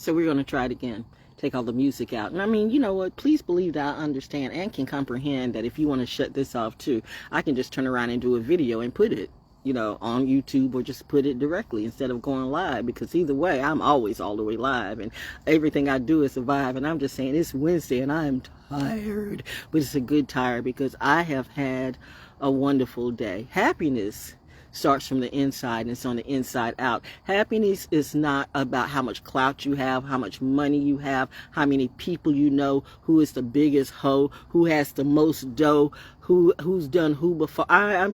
So we're going to try it again. Take all the music out. And I mean, you know what? Please believe that I understand and can comprehend that if you want to shut this off too, I can just turn around and do a video and put it, you know, on YouTube, or just put it directly instead of going live, because either way, I'm always all the way live and everything I do is survive. And I'm just saying, it's Wednesday and I am tired, but it's a good tired because I have had a wonderful day. Happiness starts from the inside and it's on the inside out. Happiness is not about how much clout you have, how much money you have, how many people you know, who is the biggest hoe, who has the most dough, who's done who before. I'm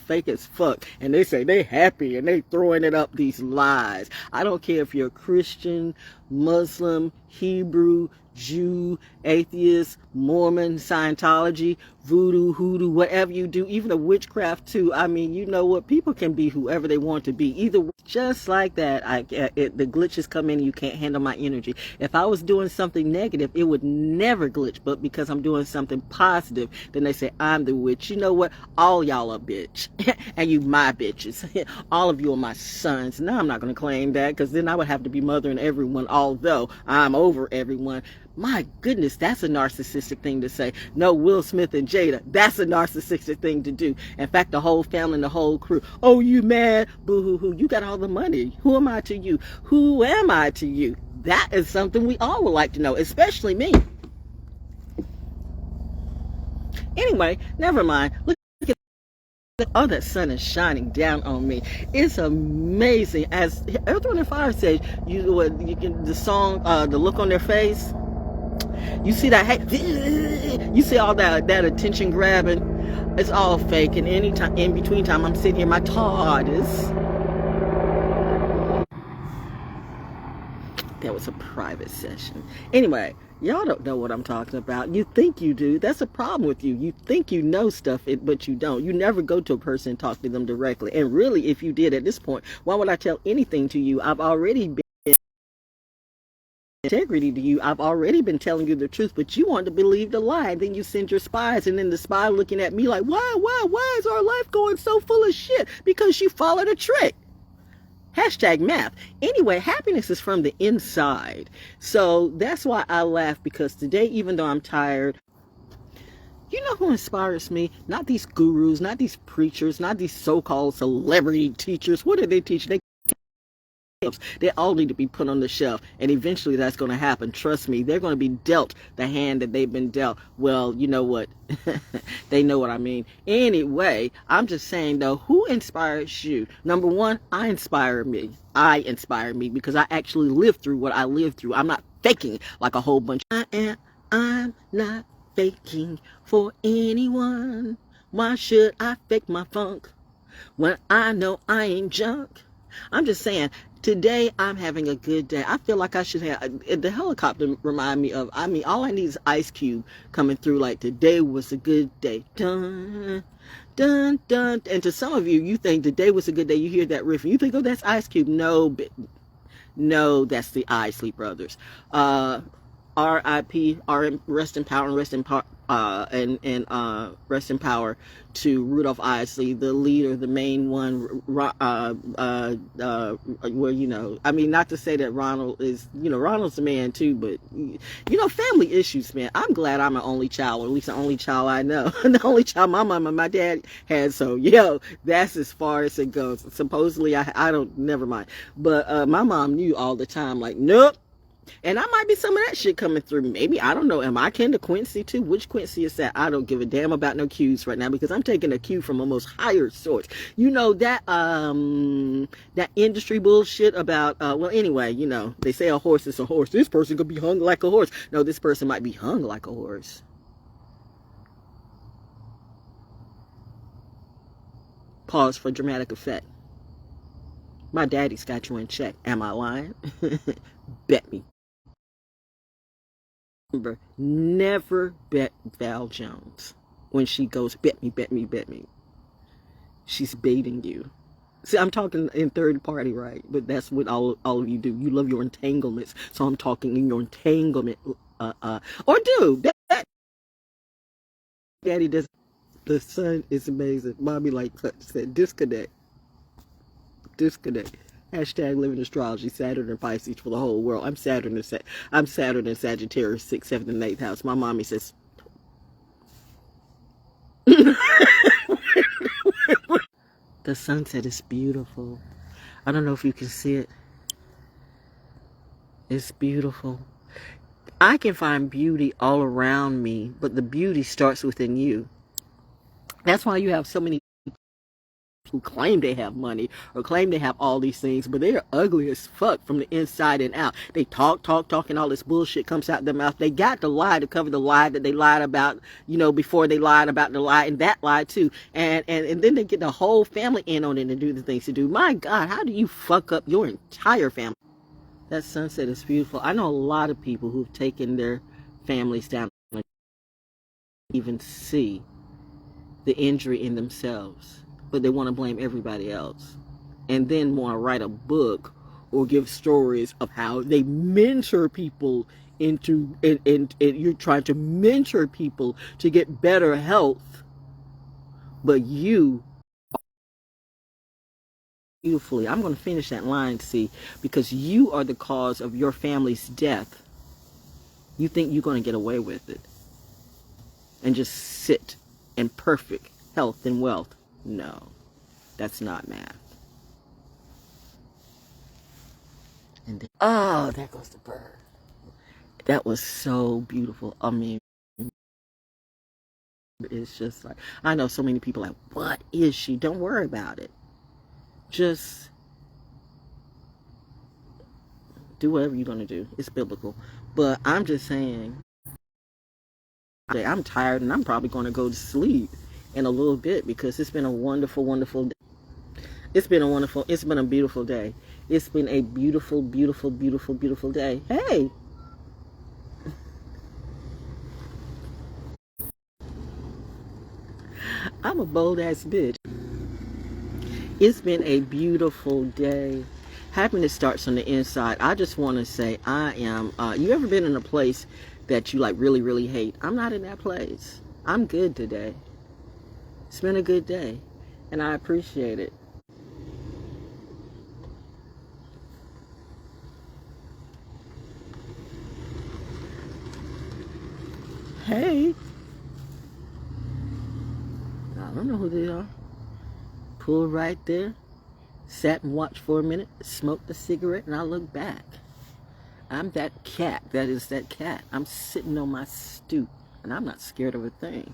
fake as fuck, and they say they happy and they throwing it up these lies. I don't care if you're Christian, Muslim, Hebrew, Jew, atheist, Mormon, Scientology, voodoo, hoodoo, whatever you do, even a witchcraft too. I mean, you know what? People can be whoever they want to be. Either way, just like that, the glitches come in and you can't handle my energy. If I was doing something negative, it would never glitch. But because I'm doing something positive, then they say I'm the witch. You know what? All y'all are bitch. And you my bitches. All of you are my sons. Now I'm not going to claim that, because then I would have to be mothering everyone, although I'm over everyone. My goodness, that's a narcissistic thing to say. No, Will Smith and Jada, that's a narcissistic thing to do. In fact, the whole family and the whole crew. Oh, you mad? Boo-hoo-hoo. You got all the money. Who am I to you? Who am I to you? That is something we all would like to know, especially me. Anyway, never mind. Look at oh, that sun is shining down on me. It's amazing. As Earth, Wind, and Fire says, you can the song, the look on their face. You see that? Hey, you see all that attention grabbing? It's all fake. And anytime, in between time, I'm sitting here, my TARDIS. That was a private session. Anyway, y'all don't know what I'm talking about. You think you do. That's a problem with you. You think you know stuff, but you don't. You never go to a person and talk to them directly. And really, if you did at this point, why would I tell anything to you? I've already been integrity to you. I've already been telling you the truth, but you want to believe the lie. And then you send your spies, and then the spy looking at me like, why is our life going so full of shit? Because you followed a trick. Hashtag math. Anyway, happiness is from the inside. So that's why I laugh, because today, even though I'm tired, you know who inspires me? Not these gurus, not these preachers, not these so-called celebrity teachers. What do they teach? They all need to be put on the shelf, and eventually that's going to happen. Trust me, they're going to be dealt the hand that they've been dealt. Well, you know what? They know what I mean. Anyway, I'm just saying though, who inspires you? Number one, I inspire me because I actually lived through what I lived through. I'm not faking like a whole bunch. I'm not faking for anyone. Why should I fake my funk when I know I ain't junk? I'm just saying, today I'm having a good day. I feel like I should have, the helicopter remind me of, I mean, all I need is Ice Cube coming through like, today was a good day. Dun, dun, dun. And to some of you, you think today was a good day. You hear that riff and you think, oh, that's Ice Cube. No, that's the Isley Brothers. R.I.P. Rest in power and rest in power. Rest in power to Rudolph Isley, the leader, the main one. Where, you know, I mean, not to say that Ronald is, you know, Ronald's a man too, but you know, family issues, man. I'm glad I'm an only child, or at least the only child I know. The only child my mom and my dad had. So, that's as far as it goes. Supposedly, I don't. Never mind. But my mom knew all the time, like, nope. And I might be some of that shit coming through. Maybe, I don't know. Am I kin to Quincy too? Which Quincy is that? I don't give a damn about no cues right now, because I'm taking a cue from a most higher source. You know, that industry bullshit about, well, anyway, you know, they say a horse is a horse. This person could be hung like a horse. No, this person might be hung like a horse. Pause for dramatic effect. My daddy's got you in check. Am I lying? Bet me. Remember, never bet Val Jones when she goes, bet me, bet me, bet me. She's baiting you. See, I'm talking in third party, right? But that's what all of you do. You love your entanglements. So I'm talking in your entanglement. Or do. Daddy does. The sun is amazing. Mommy, like said, disconnect. Disconnect. Hashtag living astrology, Saturn and Pisces for the whole world. I'm Saturn and Sagittarius, 6th, 7th, and 8th house. My mommy says the sunset is beautiful. I don't know if you can see it. It's beautiful. I can find beauty all around me, but the beauty starts within you. That's why you have so many who claim they have money or claim they have all these things, but they are ugly as fuck from the inside and out. They talk, and all this bullshit comes out their mouth. They got to lie to cover the lie that they lied about, before they lied about the lie, and that lie too. And then they get the whole family in on it and do the things to do. My God, how do you fuck up your entire family? That sunset is beautiful. I know a lot of people who've taken their families down and even see the injury in themselves, but they want to blame everybody else, and then want to write a book or give stories of how they mentor people into, and you're trying to mentor people to get better health, but you beautifully. I'm going to finish that line, see, because you are the cause of your family's death. You think you're going to get away with it and just sit in perfect health and wealth. No, that's not math. And then, oh, there goes the bird. That was so beautiful. I mean, it's just like, I know so many people like, what is she? Don't worry about it. Just do whatever you're going to do. It's biblical. But I'm just saying, I'm tired and I'm probably going to go to sleep in a little bit because it's been a wonderful, wonderful day. It's been a beautiful day. It's been a beautiful, beautiful, beautiful, beautiful day. Hey! I'm a bold ass bitch. It's been a beautiful day. Happiness starts on the inside. I just want to say I am, you ever been in a place that you like really, really hate? I'm not in that place. I'm good today. It's been a good day and I appreciate it. Hey. I don't know who they are. Pulled right there. Sat and watched for a minute. Smoked a cigarette and I looked back. I'm that cat. That is that cat. I'm sitting on my stoop and I'm not scared of a thing.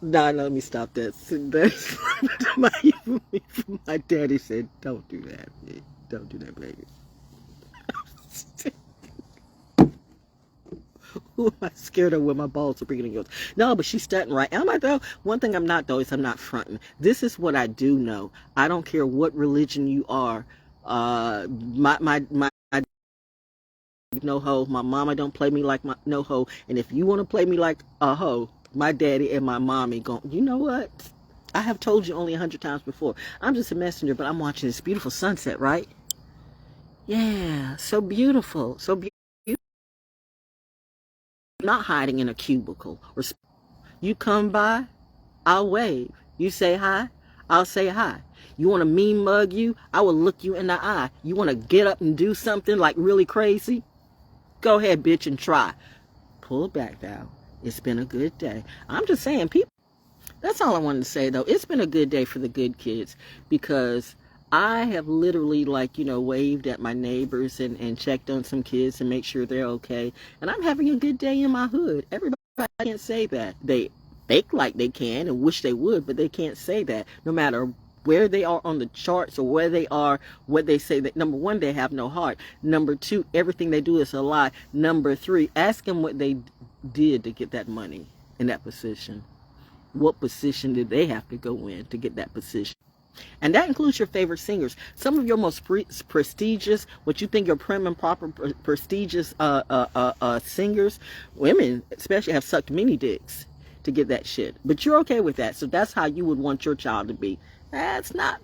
No, let me stop that. My daddy said, don't do that. Don't do that, baby. Who am I scared of when my balls are bigger than yours? No, but she's starting right. Am I though? One thing I'm not though is I'm not fronting. This is what I do know. I don't care what religion you are. My no hoe. My mama don't play me like my no hoe. And if you want to play me like a hoe, my daddy and my mommy gon'. You know what? I have told you only 100 times before. I'm just a messenger, but I'm watching this beautiful sunset, right? Yeah, so beautiful, so beautiful. Not hiding in a cubicle. You come by, I'll wave. You say hi, I'll say hi. You want a mean mug you? I will look you in the eye. You want to get up and do something like really crazy? Go ahead, bitch, and try. Pull back, Val. It's been a good day. I'm just saying, people. That's all I wanted to say, though. It's been a good day for the good kids because I have literally, waved at my neighbors and checked on some kids to make sure they're okay. And I'm having a good day in my hood. Everybody can't say that. They fake like they can and wish they would, but they can't say that. No matter where they are on the charts or where they are, what they say, that number one, they have no heart. Number two, everything they do is a lie. Number three, ask them what they did to get that money in that position. What position did they have to go in to get that position? And that includes your favorite singers. Some of your most prestigious, what you think your prim and proper prestigious singers, women especially, have sucked many dicks to get that shit. But you're okay with that. So that's how you would want your child to be. That's not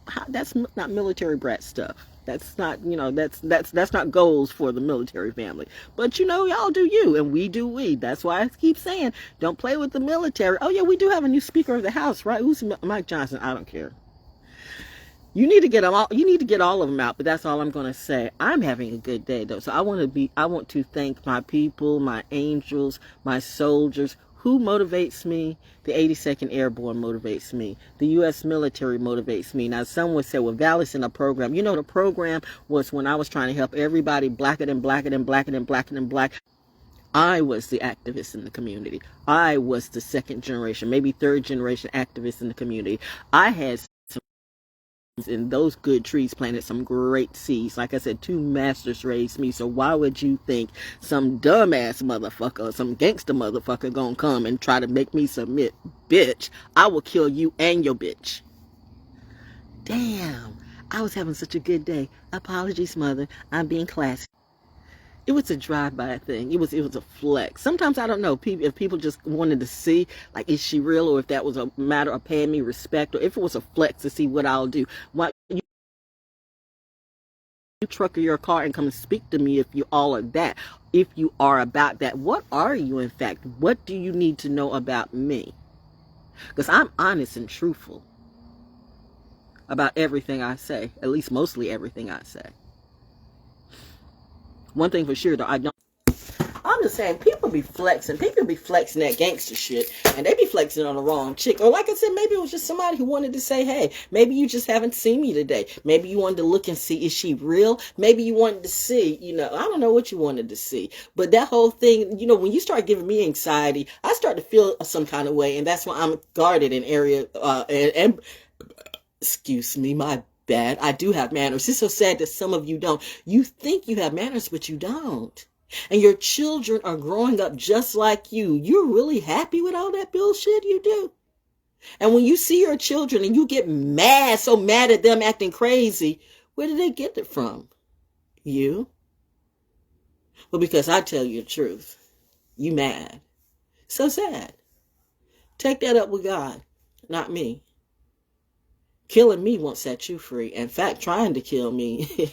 military brat stuff. That's not, that's not goals for the military family. But y'all do you and we do we. That's why I keep saying, don't play with the military. Oh yeah, we do have a new Speaker of the House, right? Who's Mike Johnson? I don't care. You need to get them all. You need to get all of them out. But that's all I'm going to say. I'm having a good day though. So I want to thank my people, my angels, my soldiers. Who motivates me? The 82nd Airborne motivates me. The U.S. military motivates me. Now, someone said, well, Valley's in a program. You know, the program was when I was trying to help everybody blacker than blacker than blacker than blacker than black. I was the activist in the community. I was the second generation, maybe third generation activist in the community. I had and those good trees planted some great seeds. Like I said, 2 masters raised me. So why would you think some dumbass motherfucker or some gangster motherfucker gonna come and try to make me submit? Bitch, I will kill you and your bitch. Damn, I was having such a good day. Apologies, mother. I'm being classy. It was a drive-by thing. It was a flex. Sometimes I don't know if people just wanted to see, like, is she real, or if that was a matter of paying me respect, or if it was a flex to see what I'll do. Why you truck or your car and come and speak to me if you all are that? If you are about that, what are you in fact? What do you need to know about me? Because I'm honest and truthful about everything I say, at least mostly everything I say. One thing for sure, though, I'm just saying, people be flexing that gangster shit, and they be flexing on the wrong chick. Or like I said, maybe it was just somebody who wanted to say, hey, maybe you just haven't seen me today. Maybe you wanted to look and see, is she real? Maybe you wanted to see, I don't know what you wanted to see. But that whole thing, when you start giving me anxiety, I start to feel some kind of way, and that's why I'm guarded in area, excuse me, my bad. I do have manners. It's so sad that some of you don't. You think you have manners, but you don't. And your children are growing up just like you. You're really happy with all that bullshit you do. And when you see your children and you get mad, so mad at them acting crazy, where did they get it from? You? Well, because I tell you the truth. You mad. So sad. Take that up with God, not me. Killing me won't set you free. In fact, trying to kill me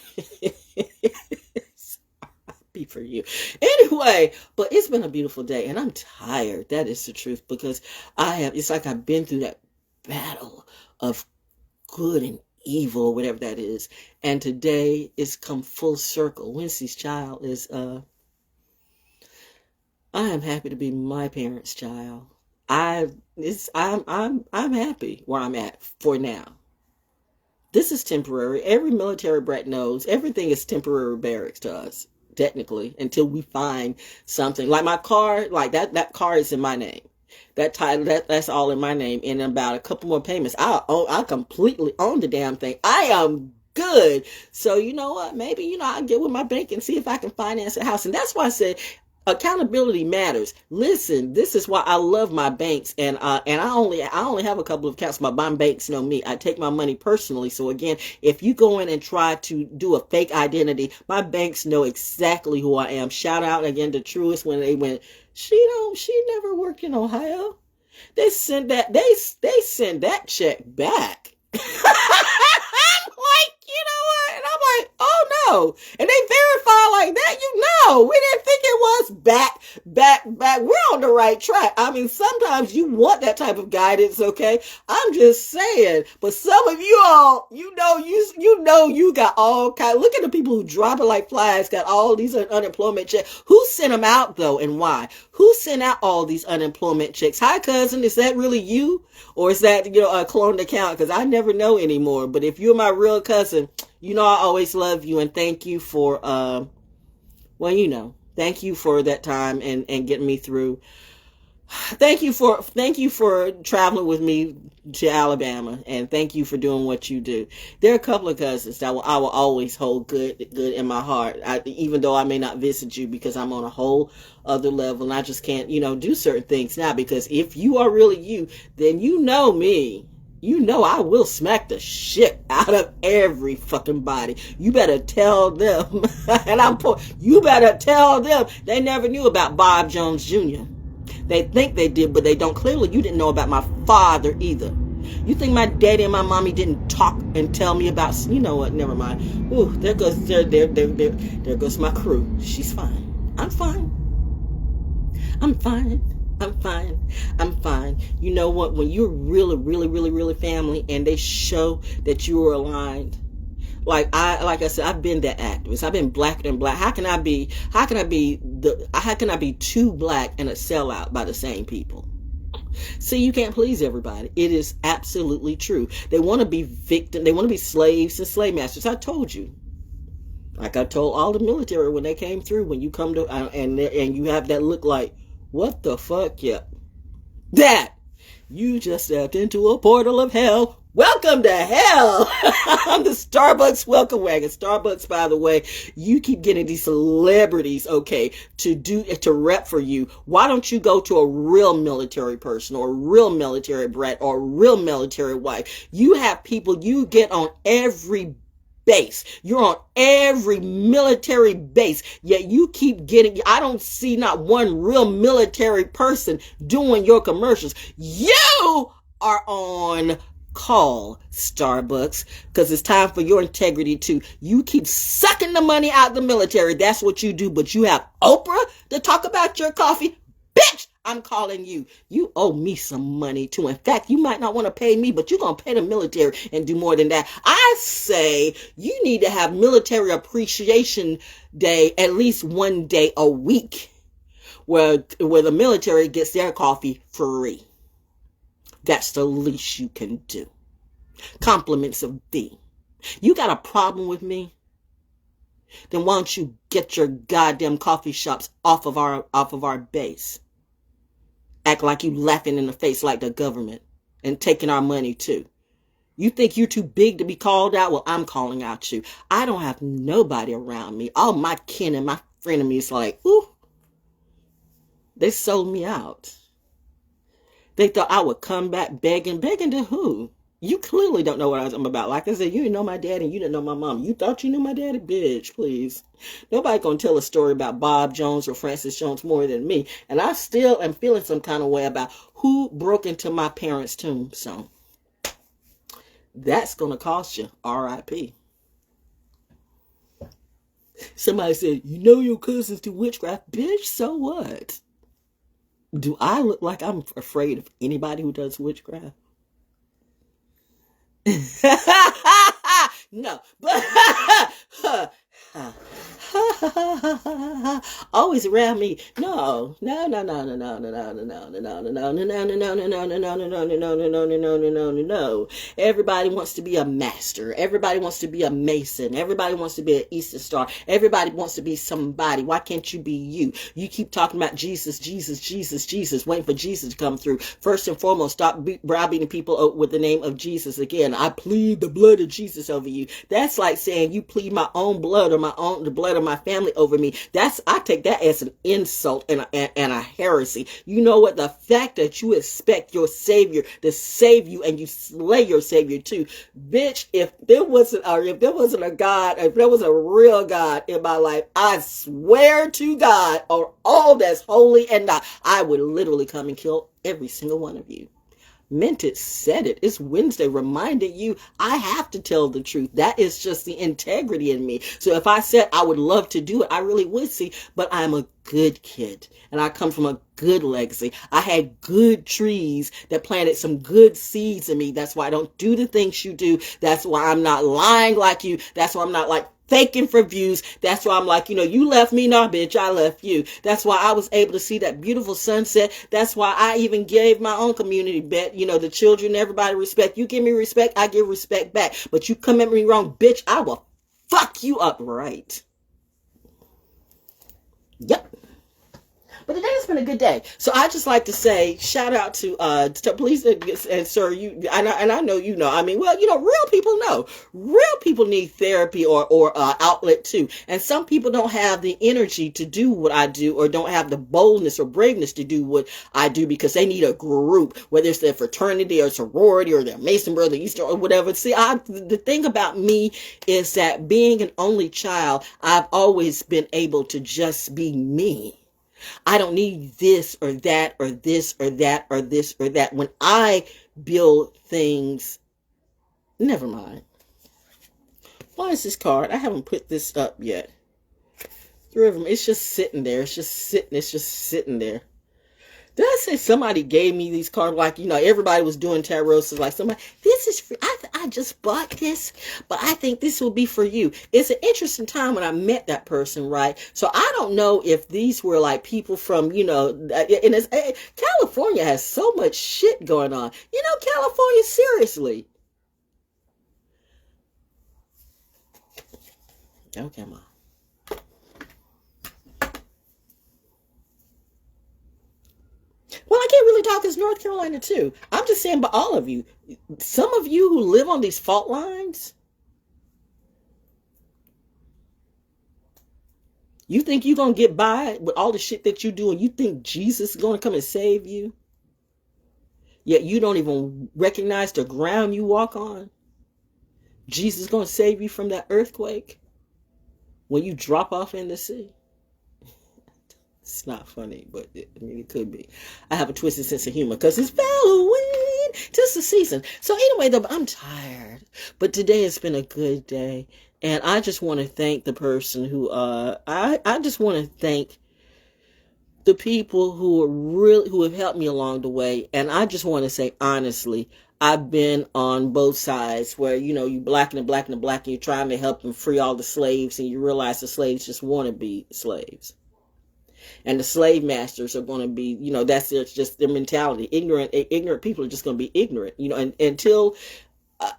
be for you. Anyway, but it's been a beautiful day and I'm tired. That is the truth, because it's like I've been through that battle of good and evil, whatever that is. And today it's come full circle. Wednesday's child is, I am happy to be my parents' child. I'm happy where I'm at for now. This is temporary. Every military brat knows everything is temporary barracks to us, technically, until we find something. Like my car, like that car is in my name. That's all in my name. In about a couple more payments, I completely own the damn thing. I am good. So you know what? Maybe, I'll get with my bank and see if I can finance a house. And that's why I said accountability matters. Listen, this is why I love my banks, and I only have a couple of accounts. My banks know me. I take my money personally. So again, if you go in and try to do a fake identity, my banks know exactly who I am. Shout out again to Truist when they went, she never worked in Ohio. They send that check back. I'm like, you know what? And I'm like, oh no. And they verify like that, we didn't think it was back. We're on the right track. I mean, sometimes you want that type of guidance, okay? I'm just saying. But some of you all, you got all kind. Look at the people who drop it like flies, got all these unemployment checks. Who sent them out though, and why? Who sent out all these unemployment checks? Hi, cousin, is that really you? Or is that, a cloned account? Because I never know anymore. But if you're my real cousin, I always love you and thank you for, thank you for that time and getting me through. Thank you for traveling with me to Alabama, and thank you for doing what you do. There are a couple of cousins that I will always hold good in my heart. Even though I may not visit you because I'm on a whole other level and I just can't, do certain things now. Because if you are really you, then you know me. I will smack the shit out of every fucking body. You better tell them, you better tell them they never knew about Bob Jones Jr. They think they did, but they don't. Clearly, you didn't know about my father either. You think my daddy and my mommy didn't talk and tell me about, you know what, never mind. Ooh, there goes my crew. She's fine. I'm fine. I'm fine. I'm fine. You know what? When you're really, really, really, really family and they show that you are aligned, like I said, I've been that activist. I've been blacker than black. How can I be too black and a sellout by the same people? See, you can't please everybody. It is absolutely true. They want to be victim. They want to be slaves and slave masters. I told you. Like I told all the military when they came through, when you come to and you have that look like, what the fuck? Yeah, that you just stepped into a portal of hell. Welcome to hell. I'm the Starbucks welcome wagon. Starbucks, by the way, you keep getting these celebrities, okay, to rep for you. Why don't you go to a real military person or a real military brat or a real military wife? You have people you get on every base. You're on every military base, yet you keep getting, I don't see not one real military person doing your commercials. You are on call, Starbucks, because it's time for your integrity too. You keep sucking the money out of the military. That's what you do, but you have Oprah to talk about your coffee. Bitch, I'm calling you. You owe me some money too. In fact, you might not want to pay me, but you're going to pay the military and do more than that. I say you need to have Military Appreciation Day at least one day a week where the military gets their coffee free. That's the least you can do. Compliments of thee. You got a problem with me? Then why don't you get your goddamn coffee shops off of our base? Act like you laughing in the face like the government and taking our money too. You think you're too big to be called out? Well, I'm calling out you. I don't have nobody around me. All my kin and my frenemies like, ooh, they sold me out. They thought I would come back begging. Begging to who? You clearly don't know what I'm about. Like I said, you didn't know my daddy and you didn't know my mom. You thought you knew my daddy? Bitch, please. Nobody gonna tell a story about Bob Jones or Francis Jones more than me. And I still am feeling some kind of way about who broke into my parents' tombstone. That's gonna cost you R.I.P. Somebody said, you know your cousins do witchcraft. Bitch, so what? Do I look like I'm afraid of anybody who does witchcraft? No, but always around me. No. Everybody wants to be a master. Everybody wants to be a mason. Everybody wants to be an Easter Star. Everybody wants to be somebody. Why can't you be you? You keep talking about Jesus, waiting for Jesus to come through. First and foremost, stop browbeating people with the name of Jesus again. I plead the blood of Jesus over you. That's like saying you plead my own blood or the blood of my family over me. I take that as an insult and a heresy. You know what? The fact that you expect your Savior to save you and you slay your Savior too. Bitch, if there wasn't a God, if there was a real God in my life, I swear to God or all that's holy and not, I would literally come and kill every single one of you. Meant it, said it. It's Wednesday, reminded you I have to tell the truth. That is just the integrity in me. So if I said I would love to do it, I really would, see, but I'm a good kid and I come from a good legacy. I had good trees that planted some good seeds in me. That's why I don't do the things you do. That's why I'm not lying like you. That's why I'm not like faking for views. That's why I'm like, you left me, nah, bitch, I left you. That's why I was able to see that beautiful sunset. That's why I even gave my own community the children, everybody respect. You give me respect, I give respect back. But you come at me wrong, bitch, I will fuck you up right. Yep. But today has been a good day. So I just like to say, shout out to please, and sir, you, and I know, I mean, well, real people know. Real people need therapy or outlet too. And some people don't have the energy to do what I do or don't have the boldness or braveness to do what I do because they need a group, whether it's their fraternity or sorority or their Mason brother, Easter or whatever. See, the thing about me is that being an only child, I've always been able to just be me. I don't need this or that or this or that or this or that. When I build things, never mind. Why is this card? I haven't put this up yet. Three of them. It's just sitting there. It's just sitting there. Did I say somebody gave me these cards? Like, everybody was doing tarot. So like somebody, this is free. I just bought this, but I think this will be for you. It's an interesting time when I met that person, right? So I don't know if these were like people from, and California has so much shit going on. California, seriously. Okay, Mom. Well, I can't really talk as North Carolina too. I'm just saying, but all of you, some of you who live on these fault lines, you think you're going to get by with all the shit that you do, and you think Jesus is going to come and save you? Yet you don't even recognize the ground you walk on. Jesus is going to save you from that earthquake when you drop off in the sea. It's not funny, but it could be. I have a twisted sense of humor because it's Halloween. Tis the season. So anyway, though, I'm tired. But today has been a good day. And I just want to thank the person who, I just want to thank the people who have helped me along the way. And I just want to say, honestly, I've been on both sides where, you black and black and black, and you're trying to help them free all the slaves, and you realize the slaves just want to be slaves. And the slave masters are going to be, that's just their mentality. Ignorant people are just going to be ignorant, and until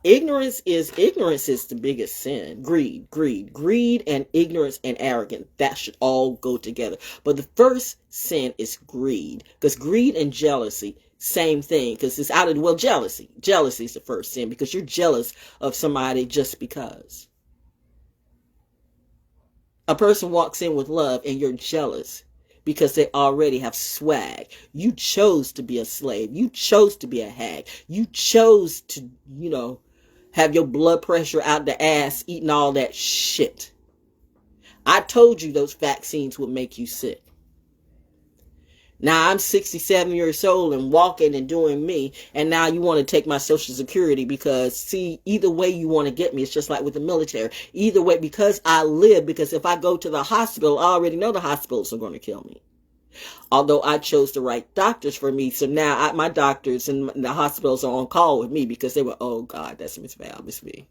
ignorance is the biggest sin. Greed and ignorance and arrogance. That should all go together. But the first sin is greed, because greed and jealousy, same thing, because it's jealousy. Jealousy is the first sin, because you're jealous of somebody just because. A person walks in with love and you're jealous because they already have swag. You chose to be a slave. You chose to be a hag. You chose to, have your blood pressure out the ass, eating all that shit. I told you those vaccines would make you sick. Now I'm 67 years old and walking and doing me, and now you want to take my Social Security because, see, either way you want to get me, it's just like with the military. Either way, because if I go to the hospital, I already know the hospitals are going to kill me. Although I chose the right doctors for me, so now my doctors and the hospitals are on call with me because they were, oh God, that's Miss Val, Miss V.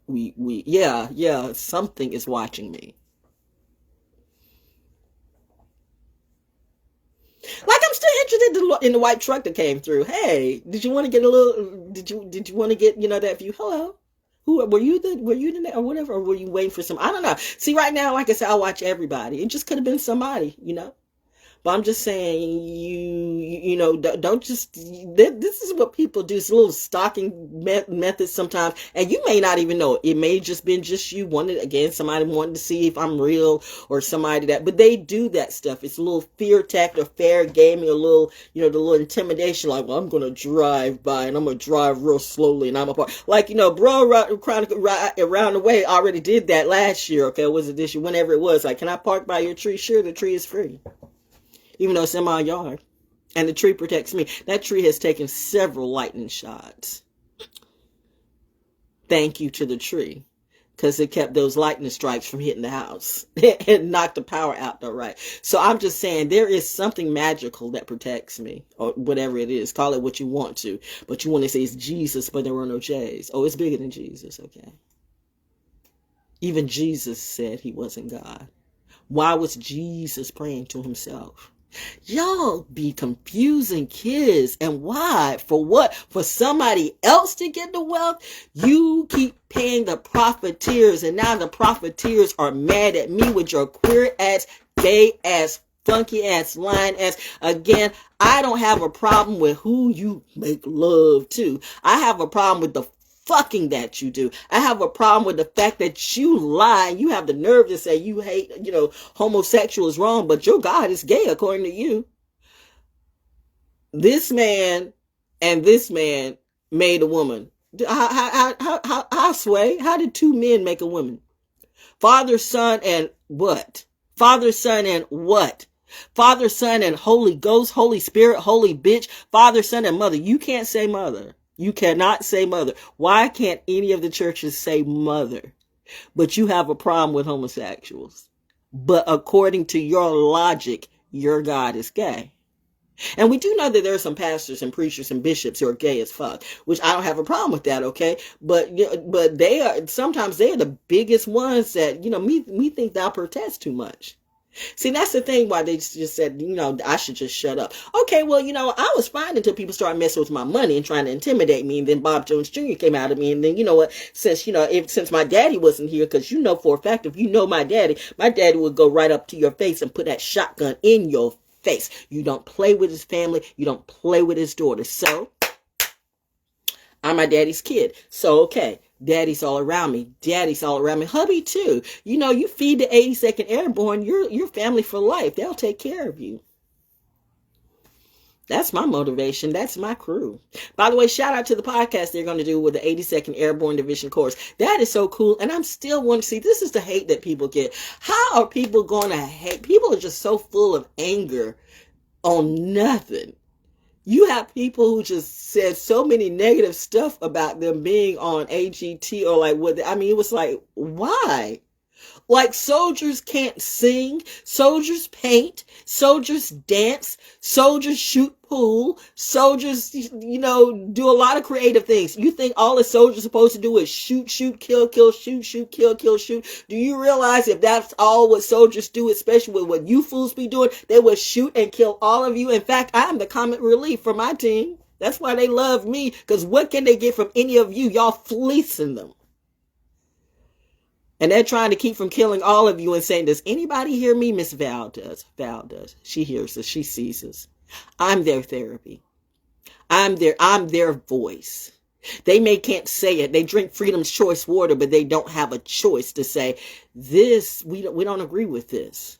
Yeah, something is watching me. Like, I'm still interested in the white truck that came through. Hey, did you want to get a little? Did you want to get that view? Hello, who were you the or whatever? Or were you waiting for some? I don't know. See, right now, like I said, I watch everybody. It just could have been somebody, But I'm just saying, don't just, this is what people do. It's a little stalking method sometimes. And you may not even know. It may just been just you somebody wanted to see if I'm real or somebody but they do that stuff. It's a little fear tactic or fair gaming, a little, the little intimidation, like, well, I'm going to drive by and I'm going to drive real slowly and I'm a part. Like, Bro Chronicle around the way already did that last year. Okay. Was it this year? Whenever it was. Like, can I park by your tree? Sure. The tree is free. Even though it's in my yard. And the tree protects me. That tree has taken several lightning shots. Thank you to the tree. Because it kept those lightning strikes from hitting the house. And knocked the power out though, right? So I'm just saying, there is something magical that protects me. Or whatever it is. Call it what you want to. But you want to say it's Jesus, but there were no J's. Oh, it's bigger than Jesus, okay? Even Jesus said he wasn't God. Why was Jesus praying to himself? Y'all be confusing kids. And why? For what? For somebody else to get the wealth? You keep paying the profiteers, and now the profiteers are mad at me with your queer ass, gay ass, funky ass, lying ass. Again, I don't have a problem with who you make love to. I have a problem with the fucking that you do. I have a problem with the fact that you lie. You have the nerve to say you hate, homosexual is wrong, but your God is gay according to you. This man and this man made a woman. How sway? How did two men make a woman? Father, Son, and what? Father, Son, and what? Father, Son, and Holy Ghost, Holy Spirit, Holy bitch, Father, Son, and Mother. You can't say mother. You cannot say mother. Why can't any of the churches say mother? But you have a problem with homosexuals. But according to your logic, your God is gay. And we do know that there are some pastors and preachers and bishops who are gay as fuck, which I don't have a problem with that, okay? But they are, sometimes they are the biggest ones that, me think thou protest too much. See, that's the thing why they just said, I should just shut up. Okay, well, I was fine until people started messing with my money and trying to intimidate me. And then Bob Jones Jr. came out of me. And then, you know what, since my daddy wasn't here, because for a fact, if you know my daddy would go right up to your face and put that shotgun in your face. You don't play with his family. You don't play with his daughter. So I'm my daddy's kid. So, okay. Daddy's all around me. Daddy's all around me. Hubby too. You feed the 82nd Airborne, your family for life. They'll take care of you. That's my motivation. That's my crew. By the way, shout out to the podcast they're going to do with the 82nd Airborne Division Course. That is so cool. And I'm still wanting to see, this is the hate that people get. How are people going to hate? People are just so full of anger on nothing. You have people who just said so many negative stuff about them being on AGT or like what, it was like, why? Like soldiers can't sing, soldiers paint, soldiers dance, soldiers shoot pool, soldiers, do a lot of creative things. You think all a soldier's supposed to do is shoot, kill, shoot, kill, shoot? Do you realize if that's all what soldiers do, especially with what you fools be doing, they will shoot and kill all of you? In fact, I am the comic relief for my team. That's why they love me, because what can they get from any of you? Y'all fleecing them. And they're trying to keep from killing all of you and saying, does anybody hear me? Miss Val does. Val does. She hears us. She sees us. I'm their therapy. I'm their voice. They can't say it. They drink Freedom's Choice water, but they don't have a choice to say this. We don't agree with this.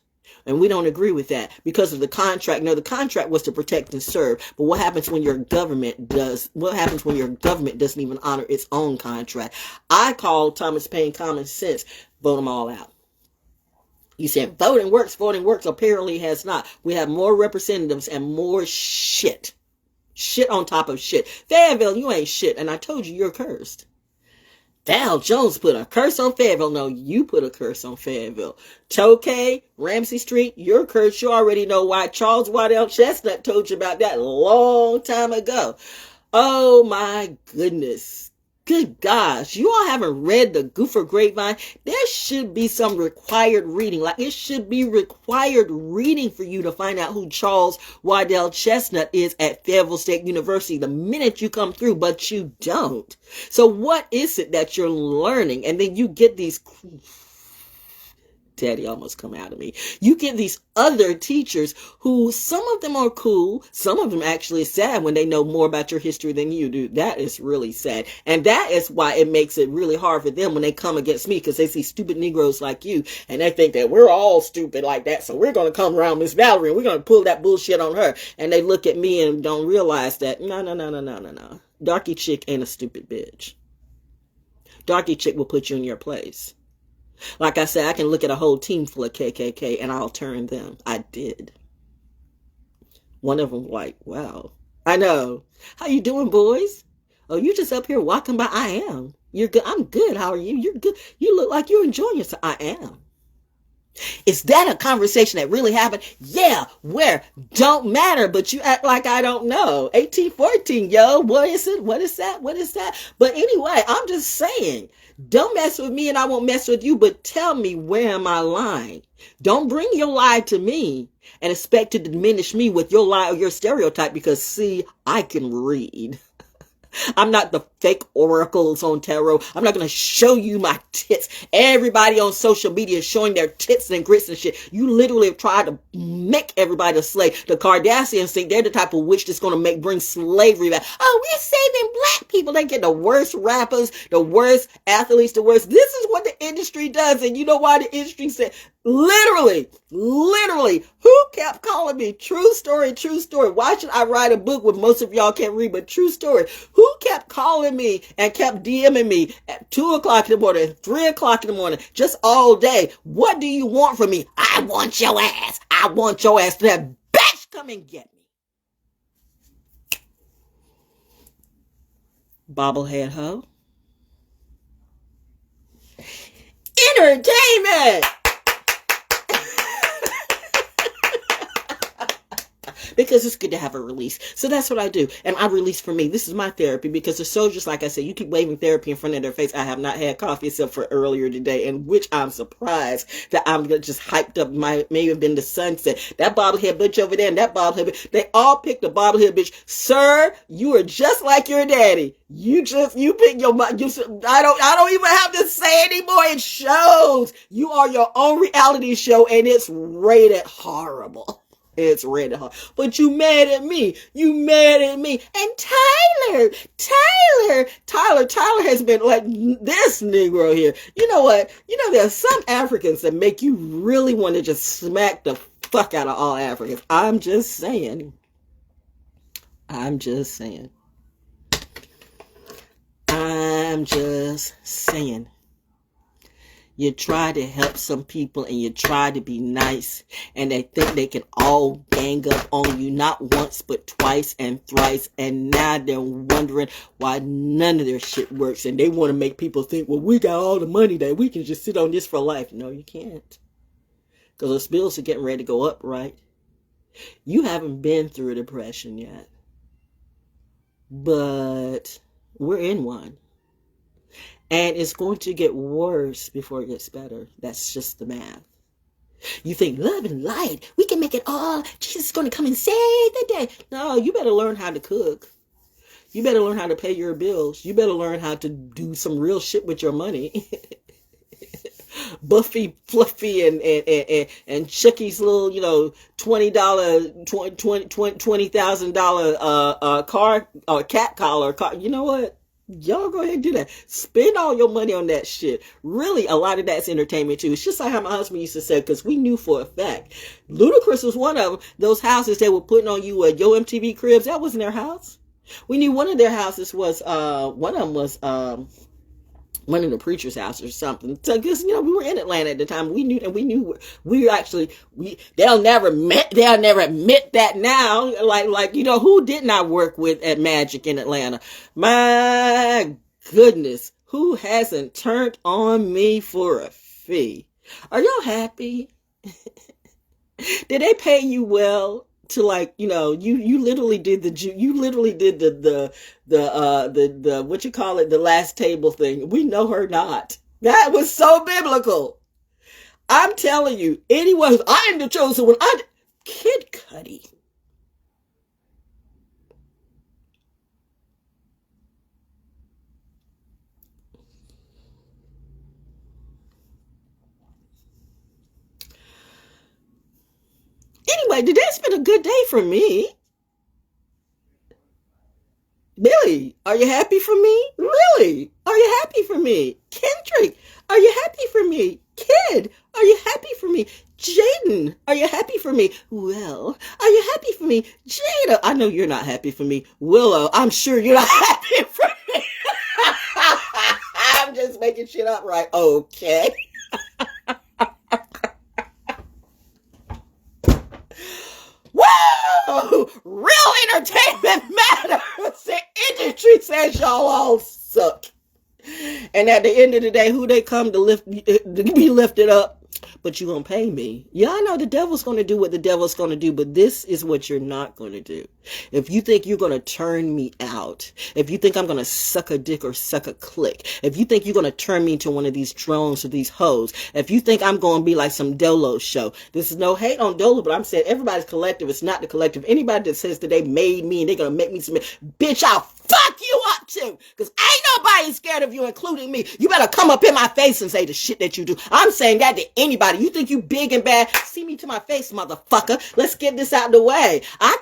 And we don't agree with that because of the contract. No, the contract was to protect and serve. But what happens when your government doesn't even honor its own contract? I call Thomas Paine common sense. Vote them all out. You said voting works. Voting works. Apparently has not. We have more representatives and more shit. Shit on top of shit. Fayetteville, you ain't shit. And I told you you're cursed. Val Jones put a curse on Fayetteville. No, you put a curse on Fayetteville. Tokay, Ramsey Street, you're cursed. You already know why. Charles Waddell Chestnut told you about that a long time ago. Oh my goodness. Good gosh. You all haven't read the Goofer Grapevine? There should be some required reading. Like it should be required reading for you to find out who Charles Waddell Chestnut is at Fayetteville State University the minute you come through, but you don't. So what is it that you're learning? And then you get these... Daddy almost come out of me. You get these other teachers who some of them are cool. Some of them actually is sad when they know more about your history than you do. That is really sad. And that is why it makes it really hard for them when they come against me, because they see stupid Negroes like you and they think that we're all stupid like that. So we're going to come around Miss Valerie and we're going to pull that bullshit on her. And they look at me and don't realize that no. Darky chick ain't a stupid bitch. Darky chick will put you in your place. Like I said, I can look at a whole team full of KKK and I'll turn them. I did. One of them like, wow. I know. How you doing, boys? Oh, you just up here walking by? I am. You're good. I'm good. How are you? You're good. You look like you're enjoying yourself. I am. Is that a conversation that really happened? Yeah. Where? Don't matter, but you act like I don't know. 1814, yo. What is it? What is that? What is that? But anyway, I'm just saying, don't mess with me and I won't mess with you, but tell me, where am I lying? Don't bring your lie to me and expect to diminish me with your lie or your stereotype, because see, I can read. I'm not the fake oracles on tarot. I'm not going to show you my tits. Everybody on social media is showing their tits and grits and shit. You literally have tried to make everybody a slave. The Kardashians think they're the type of witch that's going to bring slavery back. Oh, we're saving black people. They get the worst rappers, the worst athletes, the worst. This is what the industry does. And you know why the industry said, literally, who kept calling me? True story. Why should I write a book when most of y'all can't read, but true story? Who kept calling me and kept DMing me at 2 o'clock in the morning, 3 o'clock in the morning, just all day? What do you want from me? I want your ass. I want your ass. That bitch, come and get me. Bobblehead hoe. Entertainment. because it's good to have a release. So that's what I do. And I release for me. This is my therapy, because the soldiers, like I said, you keep waving therapy in front of their face. I have not had coffee except for earlier today, in which I'm surprised that I'm just hyped up. May have been the sunset. That bobblehead bitch over there and that bobblehead bitch, they all picked the bobblehead bitch. Sir, you are just like your daddy. You pick your, I don't even have to say anymore. It shows. You are your own reality show, and it's rated horrible. It's rated hard. But you mad at me. You mad at me. And Tyler has been like this Negro here. You know what? You know, there's some Africans that make you really want to just smack the fuck out of all Africans. I'm just saying. I'm just saying. You try to help some people and you try to be nice, and they think they can all gang up on you, not once but twice and thrice, and now they're wondering why none of their shit works, and they want to make people think, well, we got all the money that we can just sit on this for life. No, you can't, because those bills are getting ready to go up, right? You haven't been through a depression yet, but we're in one. And it's going to get worse before it gets better. That's just the math. You think love and light, we can make it all. Jesus is going to come and save the day. No, you better learn how to cook. You better learn how to pay your bills. You better learn how to do some real shit with your money. Buffy, Fluffy, and Chucky's little, $20,000 car or cat collar. You know what? Y'all go ahead and do that. Spend all your money on that shit. Really, a lot of that's entertainment too. It's just like how my husband used to say, because we knew for a fact. Ludacris was one of them. Those houses they were putting on you at Yo MTV Cribs, that wasn't their house. We knew one of their houses was, one of them was, one of the preacher's house or something. So, because, we were in Atlanta at the time. We knew they'll never admit that now. Like, who did not work with at Magic in Atlanta? My goodness, who hasn't turned on me for a fee? Are y'all happy? Did they pay you well? To you literally did the what you call it, the last table thing. We know her not. That was so biblical. I'm telling you, anyone, I am the chosen one. Kid Cudi. Anyway, today's been a good day for me. Billy, are you happy for me? Really? Are you happy for me? Kendrick, are you happy for me? Kid, are you happy for me? Jaden, are you happy for me? Well, are you happy for me? Jada, I know you're not happy for me. Willow, I'm sure you're not happy for me. I'm just making shit up, right? Okay. Whoa! Real entertainment matters. The industry says y'all all suck. And at the end of the day, who they come to be lifted up? But you gonna pay me. Y'all know the devil's gonna do what the devil's gonna do, but this is what you're not gonna do. If you think you're gonna turn me out, if you think I'm gonna suck a dick or suck a click, if you think you're gonna turn me into one of these drones or these hoes, if you think I'm gonna be like some Dolo show, this is no hate on Dolo, but I'm saying everybody's collective. It's not the collective. Anybody that says that they made me and they're gonna make me some bitch, I'll fuck you up too, because ain't nobody scared of you, including me. You better come up in my face and say the shit that you do. I'm saying that to anybody. You think you big and bad? See me to my face, motherfucker. Let's get this out of the way. I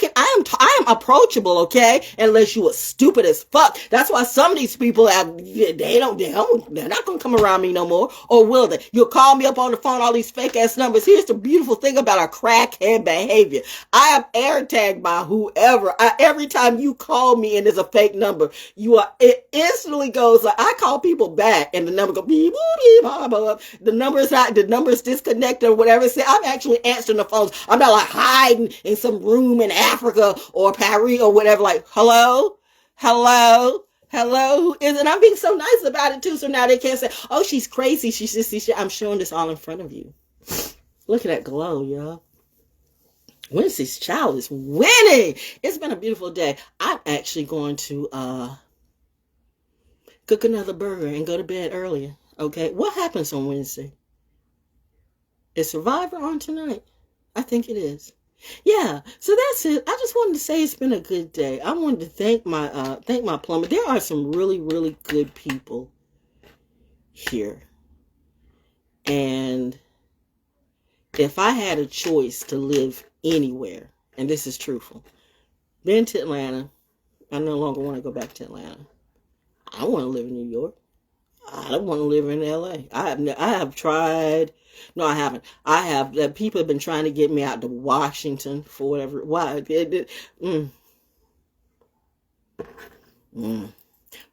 am approachable, okay? Unless you are stupid as fuck. That's why some of these people they're not gonna come around me no more. Or will they? You'll call me up on the phone, all these fake ass numbers. Here's the beautiful thing about a crackhead behavior. I am air tagged by whoever. Every time you call me and there's a fake number, it instantly goes like, I call people back and the number goes beep, beep, blah, blah. The number's disconnected or whatever. See, I'm actually answering the phones. I'm not like hiding in some room in Africa or Paris or whatever, like, hello? And I'm being so nice about it too, so now they can't say, oh, she's crazy. She's just, I'm showing this all in front of you. Look at that glow, y'all. Wednesday's child is winning. It's been a beautiful day. I'm actually going to cook another burger and go to bed earlier. Okay, what happens on Wednesday? Is Survivor on tonight? I think it is. Yeah, so that's it. I just wanted to say it's been a good day. I wanted to thank my plumber. There are some really, really good people here. And if I had a choice to live anywhere, and this is truthful, been to Atlanta, I no longer want to go back to Atlanta. I want to live in New York. I don't want to live in LA. I have tried. No, I haven't. I have. People have been trying to get me out to Washington for whatever. Why? When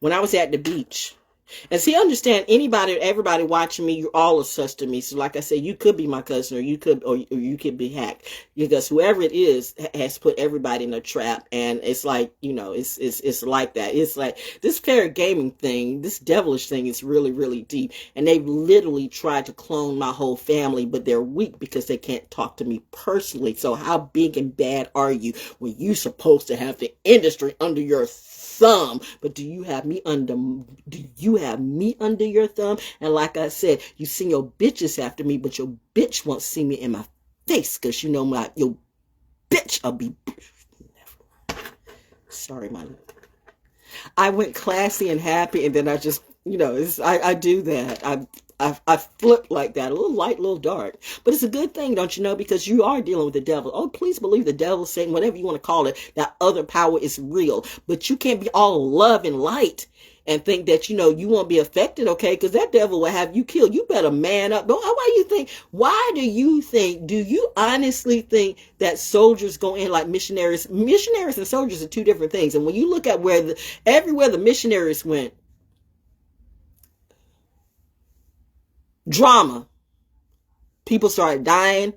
I was at the beach. And see, understand, everybody watching me, you're all of such to me. So like I said, you could be my cousin, or you could be hacked, because whoever it is has put everybody in a trap. And it's like, it's like that. It's like this fair gaming thing, this devilish thing is really, really deep. And they've literally tried to clone my whole family, but they're weak because they can't talk to me personally. So how big and bad are you when you're supposed to have the industry under your thumb? But do you have me under your thumb? And like I said, you send your bitches after me, but your bitch won't see me in my face, because your bitch I'll be. Sorry, I went classy and happy, and then I just, I do that. I flip like that, a little light, a little dark. But it's a good thing, don't you know? Because you are dealing with the devil. Oh, please believe the devil, Satan, whatever you want to call it, that other power is real. But you can't be all love and light and think that, you won't be affected, okay? Because that devil will have you killed. You better man up. Why do you honestly think that soldiers go in like missionaries? Missionaries and soldiers are two different things. And when you look at everywhere the missionaries went, drama. People started dying.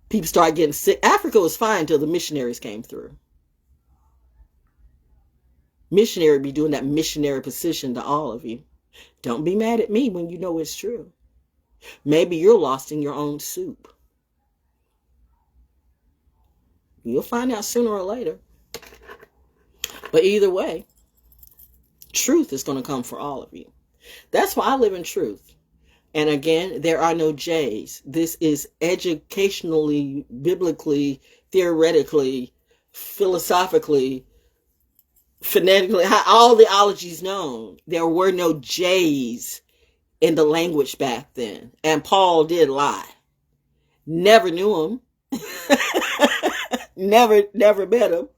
People started getting sick. Africa was fine until the missionaries came through. Missionary be doing that missionary position to all of you. Don't be mad at me when you know it's true. Maybe you're lost in your own soup. You'll find out sooner or later. But either way, truth is going to come for all of you. That's why I live in truth. And again, there are no J's. This is educationally, biblically, theoretically, philosophically, phonetically, all the ologies known. There were no J's in the language back then. And Paul did lie. Never knew him. never met him.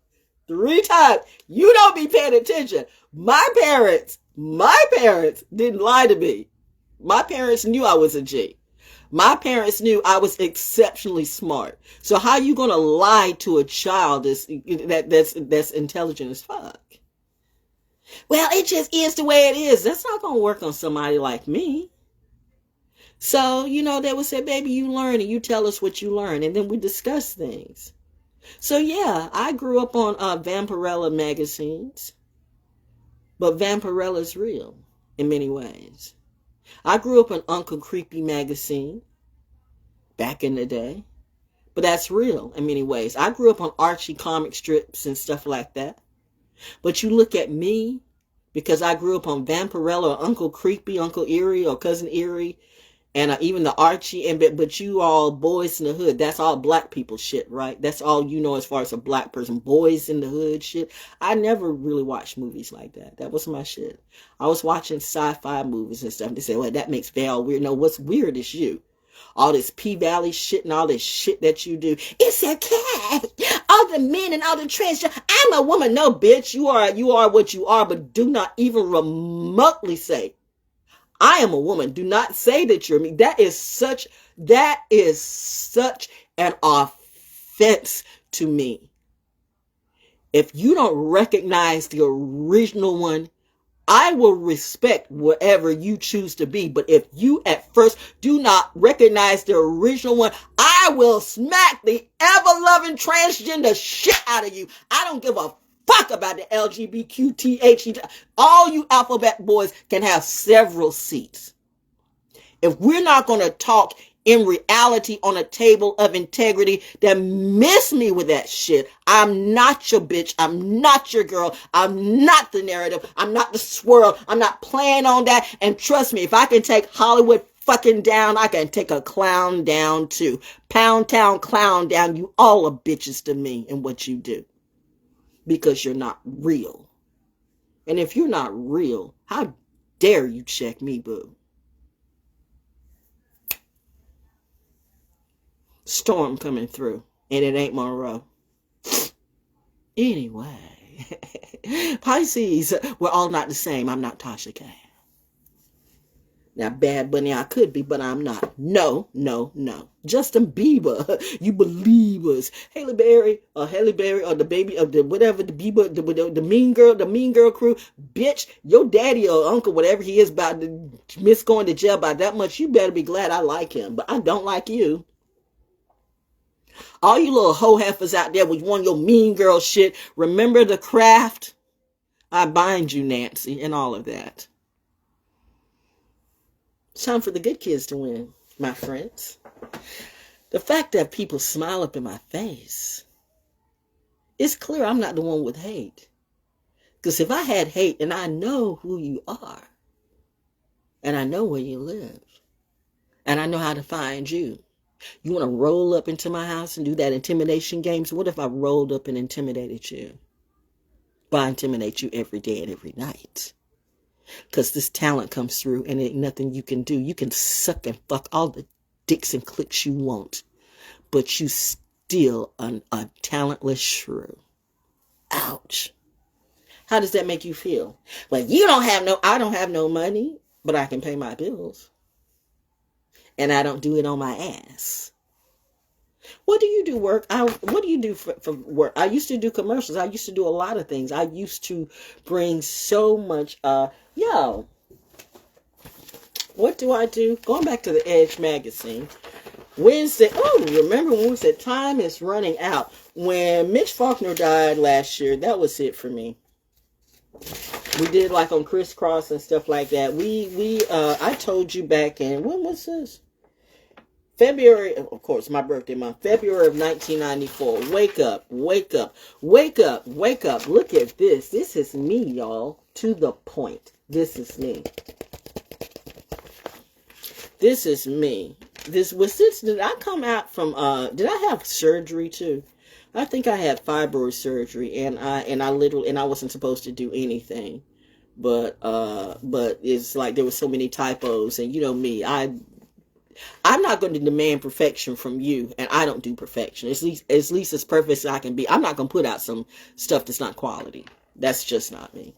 3 times. You don't be paying attention. My parents didn't lie to me. My parents knew I was a G. My parents knew I was exceptionally smart. So how you gonna lie to a child that's intelligent as fuck? Well, it just is the way it is. That's not gonna work on somebody like me. So, they would say, baby, you learn and you tell us what you learn, and then we discuss things. So yeah, I grew up on Vampirella magazines. But Vampirella's real in many ways. I grew up on Uncle Creepy magazine back in the day. But that's real in many ways. I grew up on Archie comic strips and stuff like that. But you look at me, because I grew up on Vampirella or Uncle Creepy, Uncle Eerie or Cousin Eerie, and even the Archie, but you all boys in the hood. That's all black people shit, right? That's all you know as far as a black person. Boys in the hood shit. I never really watched movies like that. That was my shit. I was watching sci-fi movies and stuff. They say, well, that makes Val weird. No, what's weird is you. All this P-Valley shit and all this shit that you do. It's okay. All the men and all the transgender. I'm a woman. No, bitch. You are what you are, but do not even remotely say I am a woman. Do not say that you're me. That is such an offense to me. If you don't recognize the original one, I will respect whatever you choose to be. But if you at first do not recognize the original one, I will smack the ever-loving transgender shit out of you. I don't give a fuck about the LGBTQTH. All you alphabet boys can have several seats. If we're not going to talk in reality on a table of integrity that miss me with that shit. I'm not your bitch. I'm not your girl. I'm not the narrative. I'm not the swirl. I'm not playing on that. And trust me, if I can take Hollywood fucking down, I can take a clown down too. Pound town clown down. You all are bitches to me in what you do. Because you're not real. And if you're not real, how dare you check me, boo? Storm coming through, and it ain't Monroe. Anyway, Pisces, we're all not the same. I'm not Tasha K. Now, Bad Bunny, I could be, but I'm not. No, no, no. Justin Bieber, you believers. Halle Berry, or the baby of the whatever, the Bieber, the mean girl crew. Bitch, your daddy or uncle, whatever he is, about to miss going to jail by that much. You better be glad I like him, but I don't like you. All you little hoe heifers out there with one of your mean girl shit. Remember the craft? I bind you, Nancy, and all of that. It's time for the good kids to win, my friends. The fact that people smile up in my face, it's clear I'm not the one with hate. Because if I had hate and I know who you are, and I know where you live, and I know how to find you, you want to roll up into my house and do that intimidation game? So what if I rolled up and intimidated you? But I intimidate you every day and every night. Because this talent comes through and ain't nothing you can do. You can suck and fuck all the dicks and clicks you want. But you still a talentless shrew. Ouch. How does that make you feel? Well, I don't have no money, but I can pay my bills. And I don't do it on my ass. What do you do work? What do you do for work? I used to do commercials. I used to do a lot of things. I used to bring so much, what do I do? Going back to the Edge magazine. Wednesday, remember when we said time is running out? When Mitch Faulkner died last year, that was it for me. We did like on Crisscross and stuff like that. I told you back in, when was this? February, of course, my birthday month, February of 1994. Wake up, wake up, wake up, wake up. Look at this. This is me, y'all. To the point. This is me. This is me. Did I come out from, did I have surgery too? I think I had fibroid surgery and I wasn't supposed to do anything. But it's like there were so many typos and you know me, I'm not going to demand perfection from you, and I don't do perfection. At least as perfect as I can be. I'm not going to put out some stuff that's not quality. That's just not me.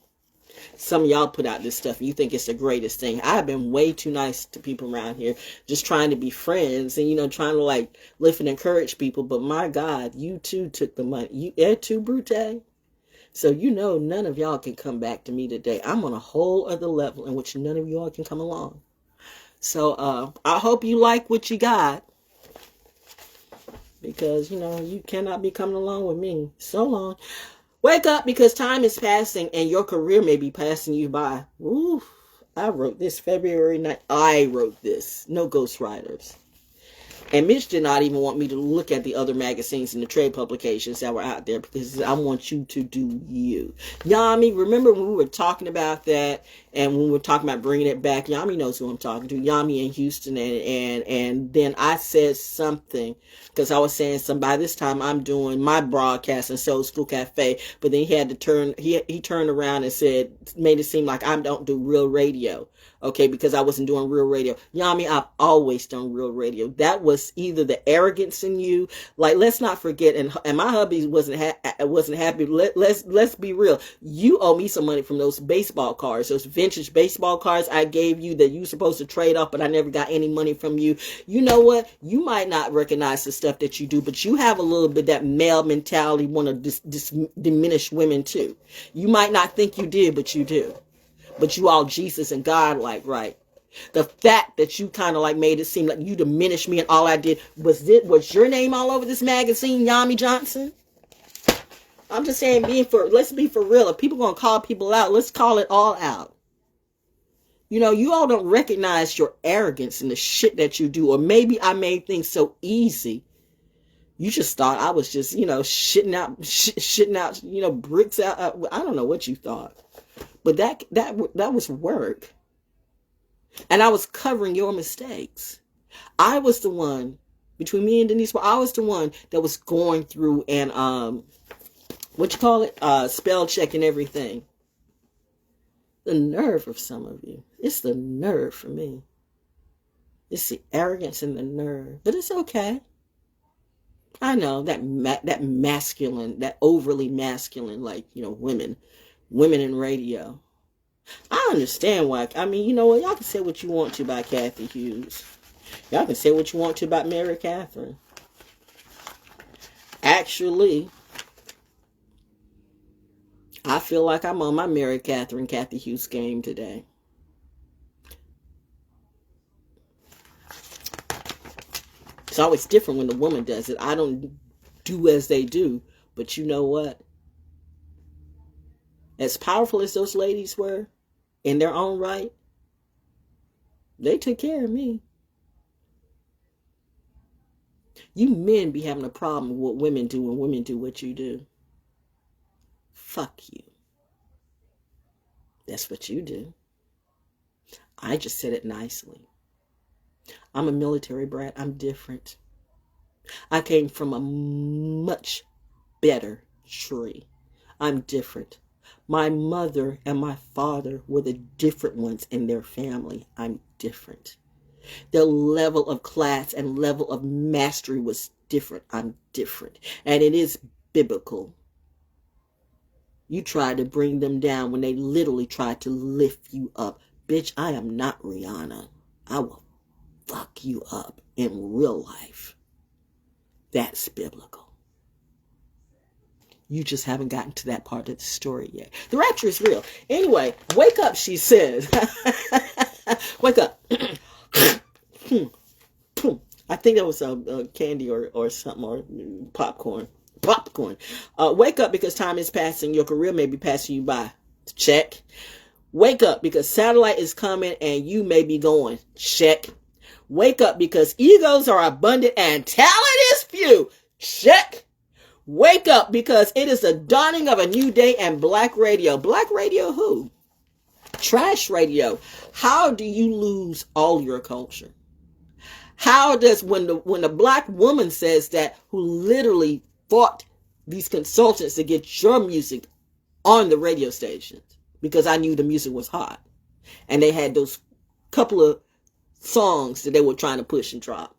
Some of y'all put out this stuff and you think it's the greatest thing. I've been way too nice to people around here, just trying to be friends and, trying to like lift and encourage people. But my God, you too took the money. You too, Brute. So none of y'all can come back to me today. I'm on a whole other level in which none of y'all can come along. So I hope you like what you got. Because, you cannot be coming along with me. So long. Wake up because time is passing and your career may be passing you by. Ooh, I wrote this February 9th. I wrote this. No ghostwriters. And Mitch did not even want me to look at the other magazines and the trade publications that were out there because I want you to do you. Yami, remember when we were talking about that and when we were talking about bringing it back? Yami knows who I'm talking to. Yami in Houston. And then I said something because I was saying by this time I'm doing my broadcast in Soul School Cafe. But then he had to he turned around and made it seem like I don't do real radio. Okay, because I wasn't doing real radio. Yami, I've always done real radio. That was either the arrogance in you. Like, let's not forget, and my hubby wasn't happy. Let's be real. You owe me some money from those baseball cards, those vintage baseball cards I gave you that you were supposed to trade off, but I never got any money from you. You know what? You might not recognize the stuff that you do, but you have a little bit that male mentality, want to diminish women too. You might not think you did, but you do. But you all Jesus and God like, right? The fact that you kind of like made it seem like you diminished me and all I did was your name all over this magazine, Yami Johnson? I'm just saying, let's be for real. If people gonna call people out, let's call it all out. You know, you all don't recognize your arrogance and the shit that you do. Or maybe I made things so easy. You just thought I was just, shitting out, bricks out. I don't know what you thought. But that was work. And I was covering your mistakes. I was the one, between me and Denise, I was the one that was going through and, spell checking everything. The nerve of some of you. It's the nerve for me. It's the arrogance and the nerve. But it's okay. I know that masculine, that overly masculine, like, women in radio. I understand why. I mean, you know what? Y'all can say what you want to about Kathy Hughes. Y'all can say what you want to about Mary Catherine. Actually, I feel like I'm on my Mary Catherine, Kathy Hughes game today. It's always different when the woman does it. I don't do as they do. But you know what? As powerful as those ladies were in their own right, they took care of me. You men be having a problem with what women do when women do what you do. Fuck you. That's what you do. I just said it nicely. I'm a military brat. I'm different. I came from a much better tree. I'm different. My mother and my father were the different ones in their family. I'm different. Their level of class and level of mastery was different. I'm different. And it is biblical. You tried to bring them down when they literally tried to lift you up. Bitch, I am not Rihanna. I will fuck you up in real life. That's biblical. You just haven't gotten to that part of the story yet. The rapture is real. Anyway, wake up, she says. Wake up. I think that was a candy or something, or popcorn. Wake up because time is passing. Your career may be passing you by. Check. Wake up because satellite is coming and you may be going. Check. Wake up because egos are abundant and talent is few. Check. Wake up because it is the dawning of a new day and black radio. Black radio who? Trash radio. How do you lose all your culture? How does, when the black woman says that, who literally fought these consultants to get your music on the radio stations because I knew the music was hot and they had those couple of songs that they were trying to push and drop,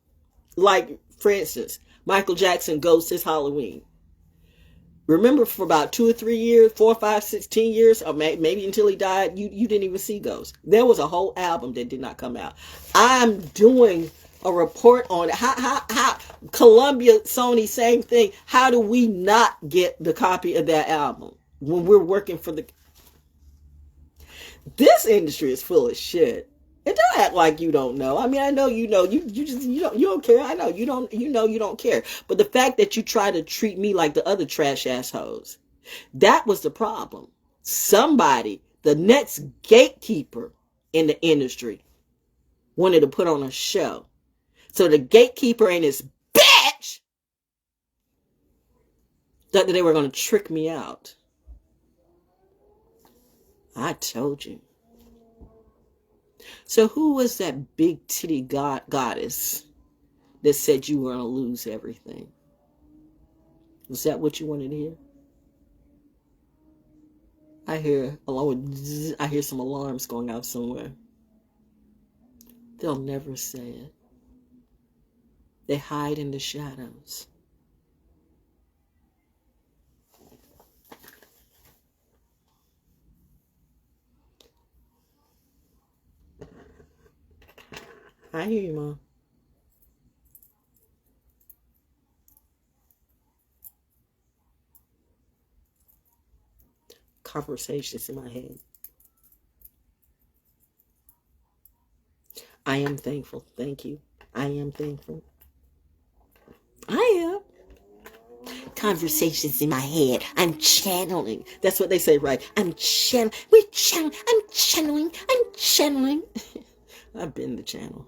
like for instance Michael Jackson Ghost His Halloween. Remember, for about 2 or 3 years, 4, 5, 16 years, or maybe until he died, you didn't even see Ghost. There was a whole album that did not come out. I'm doing a report on it. How Columbia, Sony, same thing. How do we not get the copy of that album when we're working for the... This industry is full of shit. And don't act like you don't know. I mean, I know you know. You don't care. I know you don't. You know you don't care. But the fact that you try to treat me like the other trash assholes, that was the problem. Somebody, the next gatekeeper in the industry, wanted to put on a show. So the gatekeeper and his bitch thought that they were going to trick me out. I told you. So who was that big titty goddess that said you were going to lose everything? Was that what you wanted to hear? I hear some alarms going off somewhere. They'll never say it. They hide in the shadows. I hear you, Mom. Conversations in my head. I am thankful. Thank you. I am thankful. I am. conversations in my head. I'm channeling. That's what they say, right? I'm channeling. I've been the channel.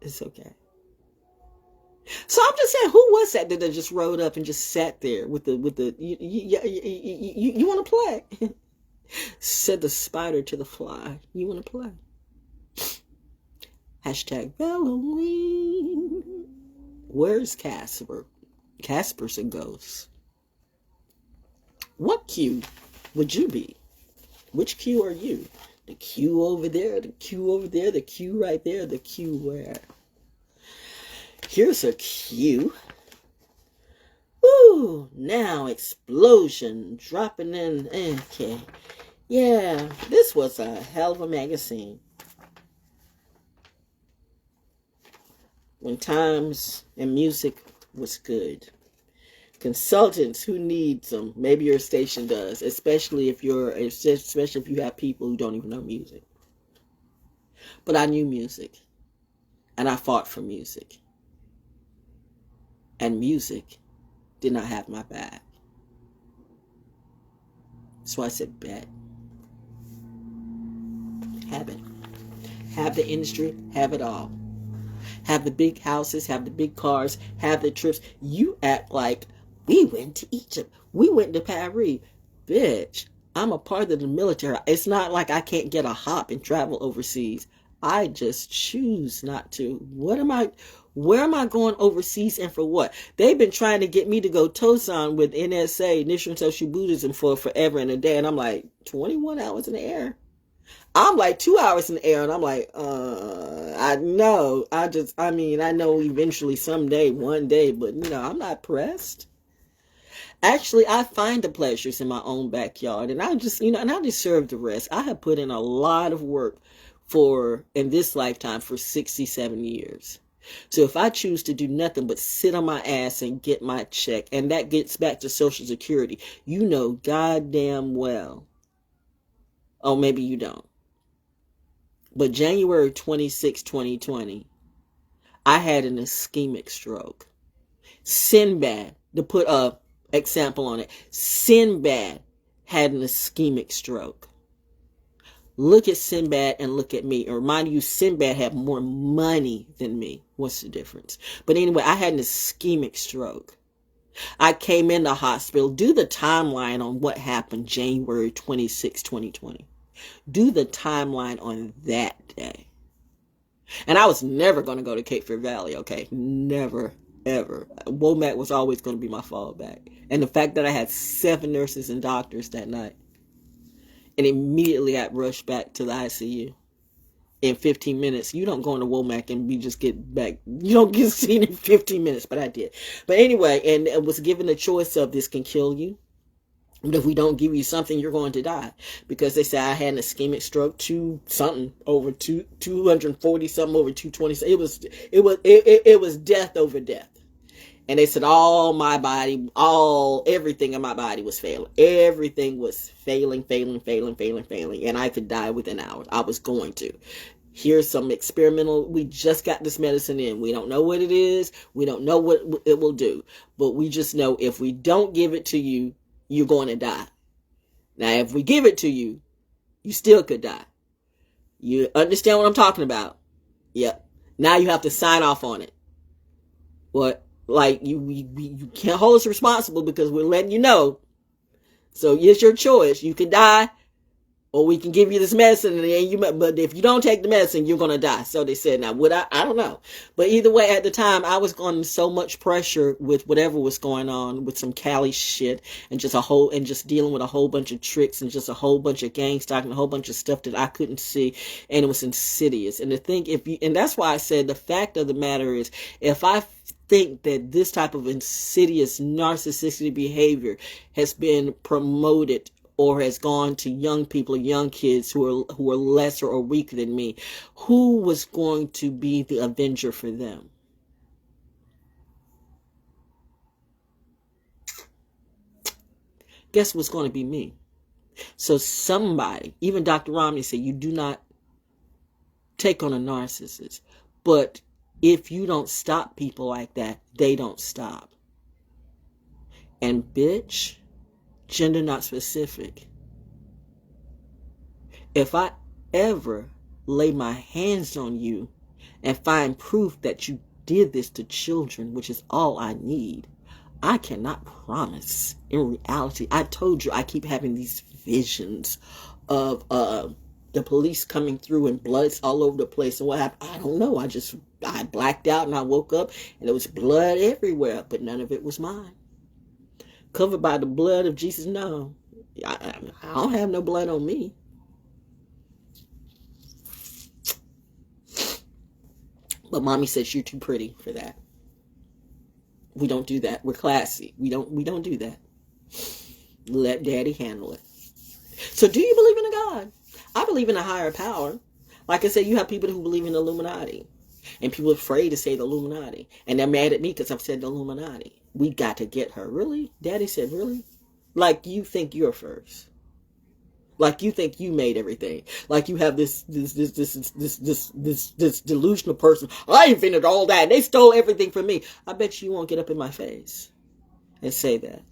It's okay. So I'm just saying, who was that just rode up and just sat there with the you want to play? Said the spider to the fly, you want to play? Hashtag Halloween. Where's Casper? Casper's a ghost. What Q would you be? Which Q are you? The Q over there, the Q over there, the Q right there, the Q where? Here's a Q. Ooh, now explosion dropping in. Okay. Yeah, this was a hell of a magazine. When times and music was good. Consultants who need them, maybe your station does, especially if you have people who don't even know music. But I knew music, and I fought for music. And music did not have my back. So I said, bet. Have it. Have the industry, have it all. Have the big houses, have the big cars, have the trips. You act like we went to Egypt. We went to Paris. Bitch, I'm a part of the military. It's not like I can't get a hop and travel overseas. I just choose not to. Where am I going overseas and for what? They've been trying to get me to go Tosan with NSA, Nichiren Social Buddhism, for forever and a day. And I'm like, 21 hours in the air. I'm like 2 hours in the air. And I'm like, I know. I know eventually someday, one day, but I'm not pressed. Actually, I find the pleasures in my own backyard, and I just, and I deserve the rest. I have put in a lot of work in this lifetime for 67 years. So if I choose to do nothing but sit on my ass and get my check, and that gets back to Social Security, you know goddamn well. Oh, maybe you don't. But January 26, 2020, I had an ischemic stroke. Sinbad, to put a example on it, Sinbad had an ischemic stroke. Look at Sinbad and look at me. And remind you, Sinbad had more money than me. What's the difference? But anyway, I had an ischemic stroke. I came in the hospital. Do the timeline on what happened January 26, 2020. Do the timeline on that day. And I was never going to go to Cape Fear Valley, okay? Never, ever. Womack was always going to be my fallback. And the fact that I had 7 nurses and doctors that night. And immediately I rushed back to the ICU. In 15 minutes, you don't go into Womack and just get back. You don't get seen in 15 minutes, but I did. But anyway, and it was given the choice of this can kill you. But if we don't give you something, you're going to die. Because they said I had an ischemic stroke, 240 something over 220. It was death over death. And they said everything in my body was failing. Everything was failing. And I could die within hours. I was going to. Here's some experimental, we just got this medicine in. We don't know what it is. We don't know what it will do. But we just know if we don't give it to you, you're going to die. Now, if we give it to you, you still could die. You understand what I'm talking about? Yep. Now you have to sign off on it. What? Like, you can't hold us responsible because we're letting you know. So it's your choice. You can die, or we can give you this medicine, but if you don't take the medicine, you're going to die. So they said, now, I don't know. But either way, at the time, I was under so much pressure with whatever was going on with some Cali shit and just dealing with a whole bunch of tricks and just a whole bunch of gang stalking, a whole bunch of stuff that I couldn't see. And it was insidious. And and that's why I said the fact of the matter is, if I think that this type of insidious narcissistic behavior has been promoted or has gone to young people, young kids who are lesser or weaker than me, who was going to be the avenger for them? Guess what's going to be me? So somebody, even Dr. Romney said, you do not take on a narcissist. But if you don't stop people like that, they don't stop. And bitch, gender not specific. If I ever lay my hands on you and find proof that you did this to children, which is all I need, I cannot promise. In reality, I told you I keep having these visions of the police coming through and blood's all over the place. And what happened? I don't know. I blacked out and I woke up and there was blood everywhere, but none of it was mine. Covered by the blood of Jesus? No. I don't have no blood on me. But mommy says you're too pretty for that. We don't do that. We're classy. We don't do that. Let daddy handle it. So do you believe in a God? I believe in a higher power. Like I said, you have people who believe in the Illuminati. And people are afraid to say the Illuminati. And they're mad at me because I've said the Illuminati. We got to get her. Really? Daddy said, really? Like you think you're first. Like you think you made everything. Like you have this delusional person. I invented all that. They stole everything from me. I bet you won't get up in my face and say that.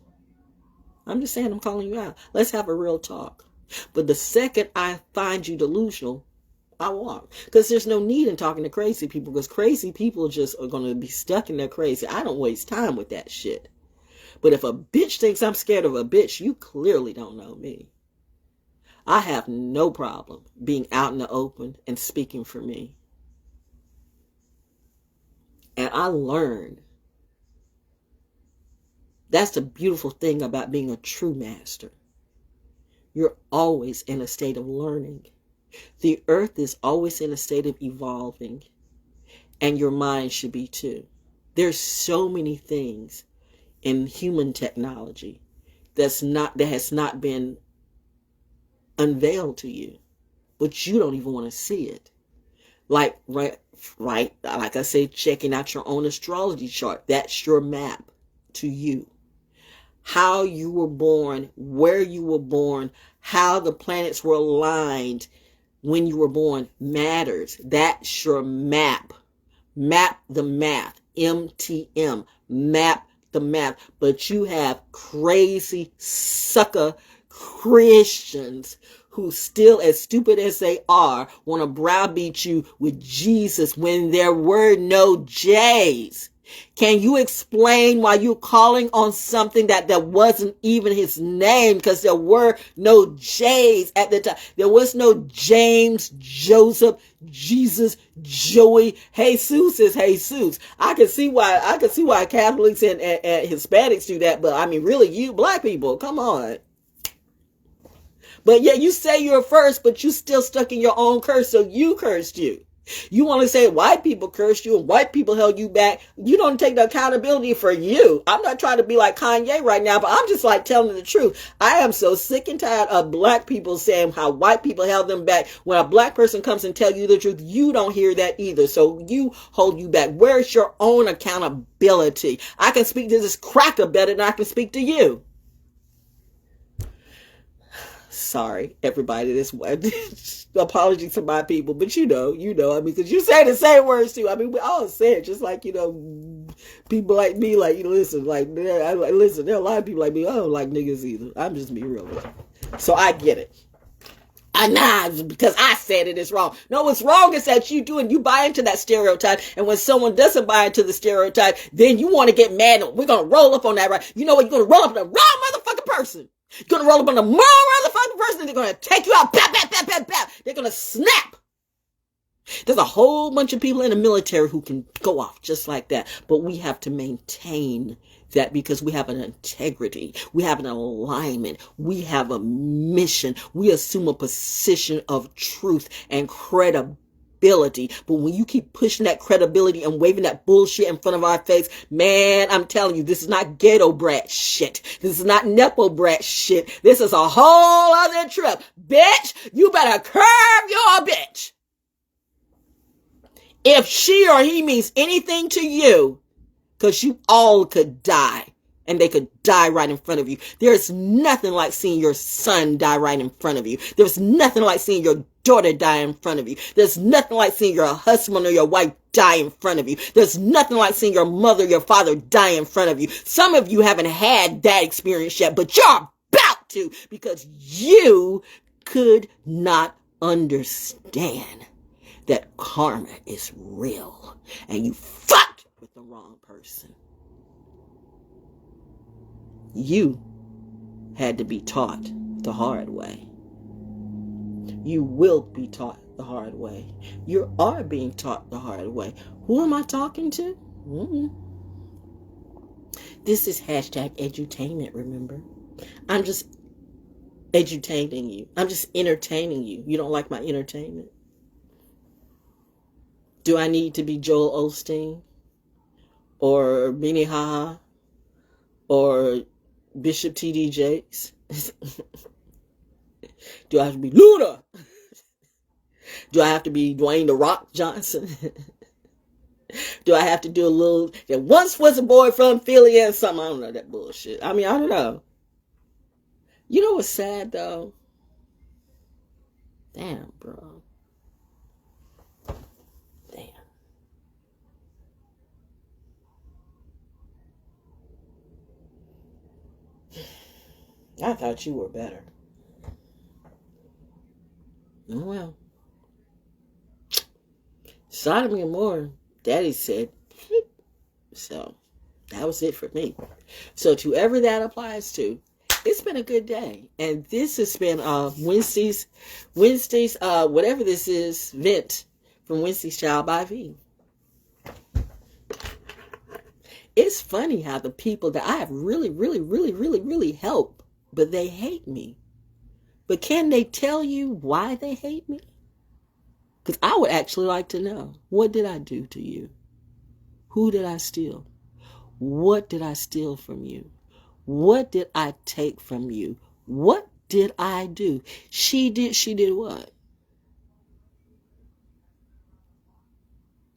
I'm just saying, I'm calling you out. Let's have a real talk. But the second I find you delusional, I walk. Because there's no need in talking to crazy people. Because crazy people just are going to be stuck in their crazy. I don't waste time with that shit. But if a bitch thinks I'm scared of a bitch, you clearly don't know me. I have no problem being out in the open and speaking for me. And I learned. That's the beautiful thing about being a true master. You're always in a state of learning. The earth is always in a state of evolving. And your mind should be too. There's so many things in human technology that has not been unveiled to you, but you don't even want to see it. Like right, like I say, checking out your own astrology chart. That's your map to you. How you were born, where you were born, how the planets were aligned when you were born matters. That's your map. Map the math. MTM. Map the math. But you have crazy sucker Christians who still, as stupid as they are, want to browbeat you with Jesus when there were no J's. Can you explain why you're calling on something that wasn't even his name? Because there were no J's at the time. There was no James, Joseph, Jesus, Joey. Jesus is Jesus. I can see why Catholics and Hispanics do that. But I mean, really, you black people, come on. But yeah, you say you're first, but you still stuck in your own curse, so you cursed you. You want to say white people cursed you and white people held you back. You don't take the accountability for you. I'm not trying to be like Kanye right now, but I'm just like telling the truth. I am so sick and tired of black people saying how white people held them back. When a black person comes and tell you the truth, you don't hear that either. So you hold you back. Where's your own accountability? I can speak to this cracker better than I can speak to you. Sorry, everybody. This apologies to my people, but you know, I mean, because you say the same words too. I mean, we all say it, just like, people like me, like, listen, there are a lot of people like me. I don't like niggas either. I'm just being real with you. So I get it. Because I said it is wrong. No, what's wrong is that you do and you buy into that stereotype. And when someone doesn't buy into the stereotype, then you want to get mad. We're going to roll up on that, right? You know what? You're going to roll up on the wrong motherfucking person. You're going to roll up on the wrong motherfucking person. And they're going to take you out. Bap, bap, bap, bap, bap. They're going to snap. There's a whole bunch of people in the military who can go off just like that. But we have to maintain that because we have an integrity. We have an alignment. We have a mission. We assume a position of truth and credibility. But when you keep pushing that credibility and waving that bullshit in front of our face, man, I'm telling you, this is not ghetto brat shit. This is not Nepo brat shit. This is a whole other trip. Bitch, you better curb your bitch. If she or he means anything to you, because you all could die. And they could die right in front of you. There's nothing like seeing your son die right in front of you. There's nothing like seeing your daughter die in front of you. There's nothing like seeing your husband or your wife die in front of you. There's nothing like seeing your mother, your father die in front of you. Some of you haven't had that experience yet, but you're about to, because you could not understand that karma is real and you fucked with the wrong person. You had to be taught the hard way. You will be taught the hard way. You are being taught the hard way. Who am I talking to? This is hashtag edutainment, remember? I'm just edutaining you. I'm just entertaining you. You don't like my entertainment? Do I need to be Joel Osteen? Or Beanie Haha? Or Bishop T.D. Jakes? Do I have to be Luna? Do I have to be Dwayne The Rock Johnson? Do I have to do a little, that once was a boy from Philly and something? I don't know that bullshit. I mean, I don't know. You know what's sad though? Damn, bro. Damn. I thought you were better. Oh well. Sodom and Gomorrah, Daddy said. So that was it for me. So to whoever that applies to, it's been a good day. And this has been Wednesday's whatever this is, vent from Wednesday's Child by V. It's funny how the people that I have really helped, but they hate me. But can they tell you why they hate me? Because I would actually like to know. What did I do to you? Who did I steal? What did I steal from you? What did I take from you? What did I do? She did what?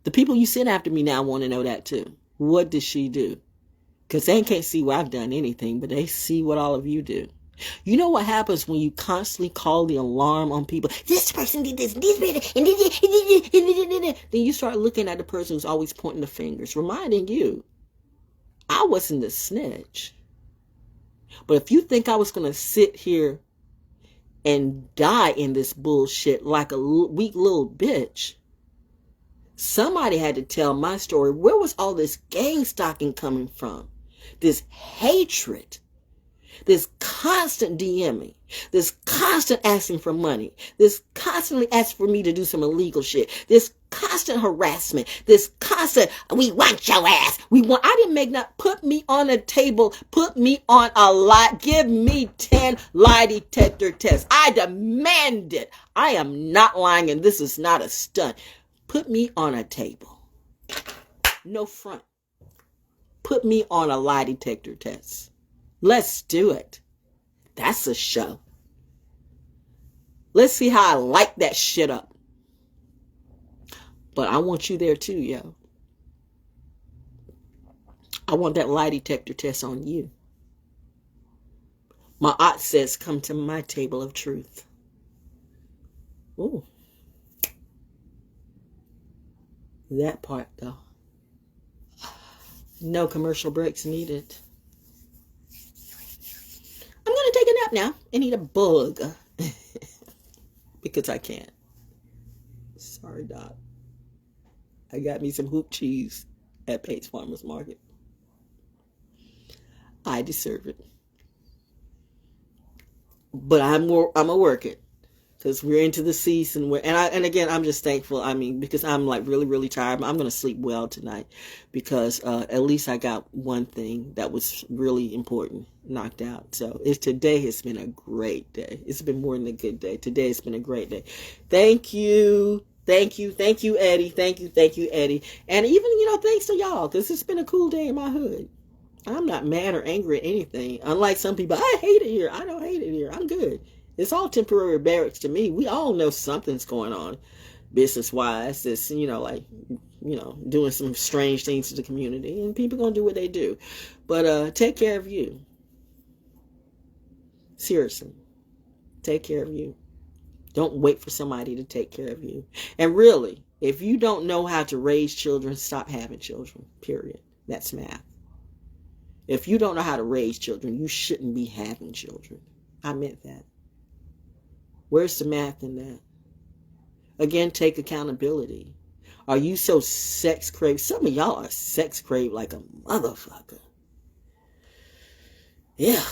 The people you sent after me now want to know that too. What did she do? Because they can't see where I've done anything, but they see what all of you do. You know what happens when you constantly call the alarm on people? This person did this, this person, and then you start looking at the person who's always pointing the fingers, reminding you, I wasn't the snitch. But if you think I was going to sit here and die in this bullshit like a weak little bitch, somebody had to tell my story. Where was all this gang stalking coming from? This hatred. This constant DMing, this constant asking for money, this constantly asking for me to do some illegal shit, this constant harassment, this constant, we want your ass, I didn't make that, put me on a table, put me on a lot, give me 10 lie detector tests. I demand it. I am not lying and this is not a stunt. Put me on a table. No front. Put me on a lie detector test. Let's do it. That's a show. Let's see how I light that shit up. But I want you there too, yo. I want that lie detector test on you. My aunt says, come to my table of truth. Ooh. That part, though. No commercial breaks needed. I'm going to take a nap now and eat a bug. Because I can't. Sorry, Doc. I got me some hoop cheese at Pate's Farmers Market. I deserve it. But I'm going to work it. Because we're into the season where, and again, I'm just thankful. I mean, because I'm like really tired. I'm going to sleep well tonight because at least I got one thing that was really important knocked out. So today has been a great day. It's been more than a good day. Today has been a great day. Thank you, Eddie. Thank you, Eddie. And even, thanks to y'all because it's been a cool day in my hood. I'm not mad or angry at anything. Unlike some people, I hate it here. I don't hate it here. I'm good. It's all temporary barracks to me. We all know something's going on business-wise. That's, doing some strange things to the community. And people going to do what they do. But take care of you. Seriously. Take care of you. Don't wait for somebody to take care of you. And really, if you don't know how to raise children, stop having children, period. That's math. If you don't know how to raise children, you shouldn't be having children. I meant that. Where's the math in that? Again, take accountability. Are you so sex craved? Some of y'all are sex craved like a motherfucker. Yeah.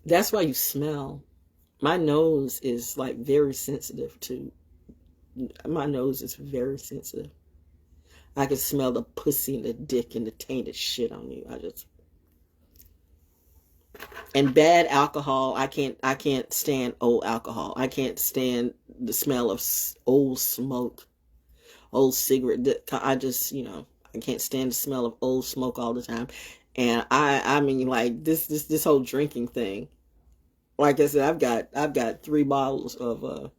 That's why you smell. My nose is like very sensitive to. My nose is very sensitive. I can smell the pussy and the dick and the tainted shit on you. And bad alcohol. I can't stand old alcohol. I can't stand the smell of old smoke, old cigarette. I just, I can't stand the smell of old smoke all the time. And I mean, like this whole drinking thing. Like I said, I've got 3 bottles of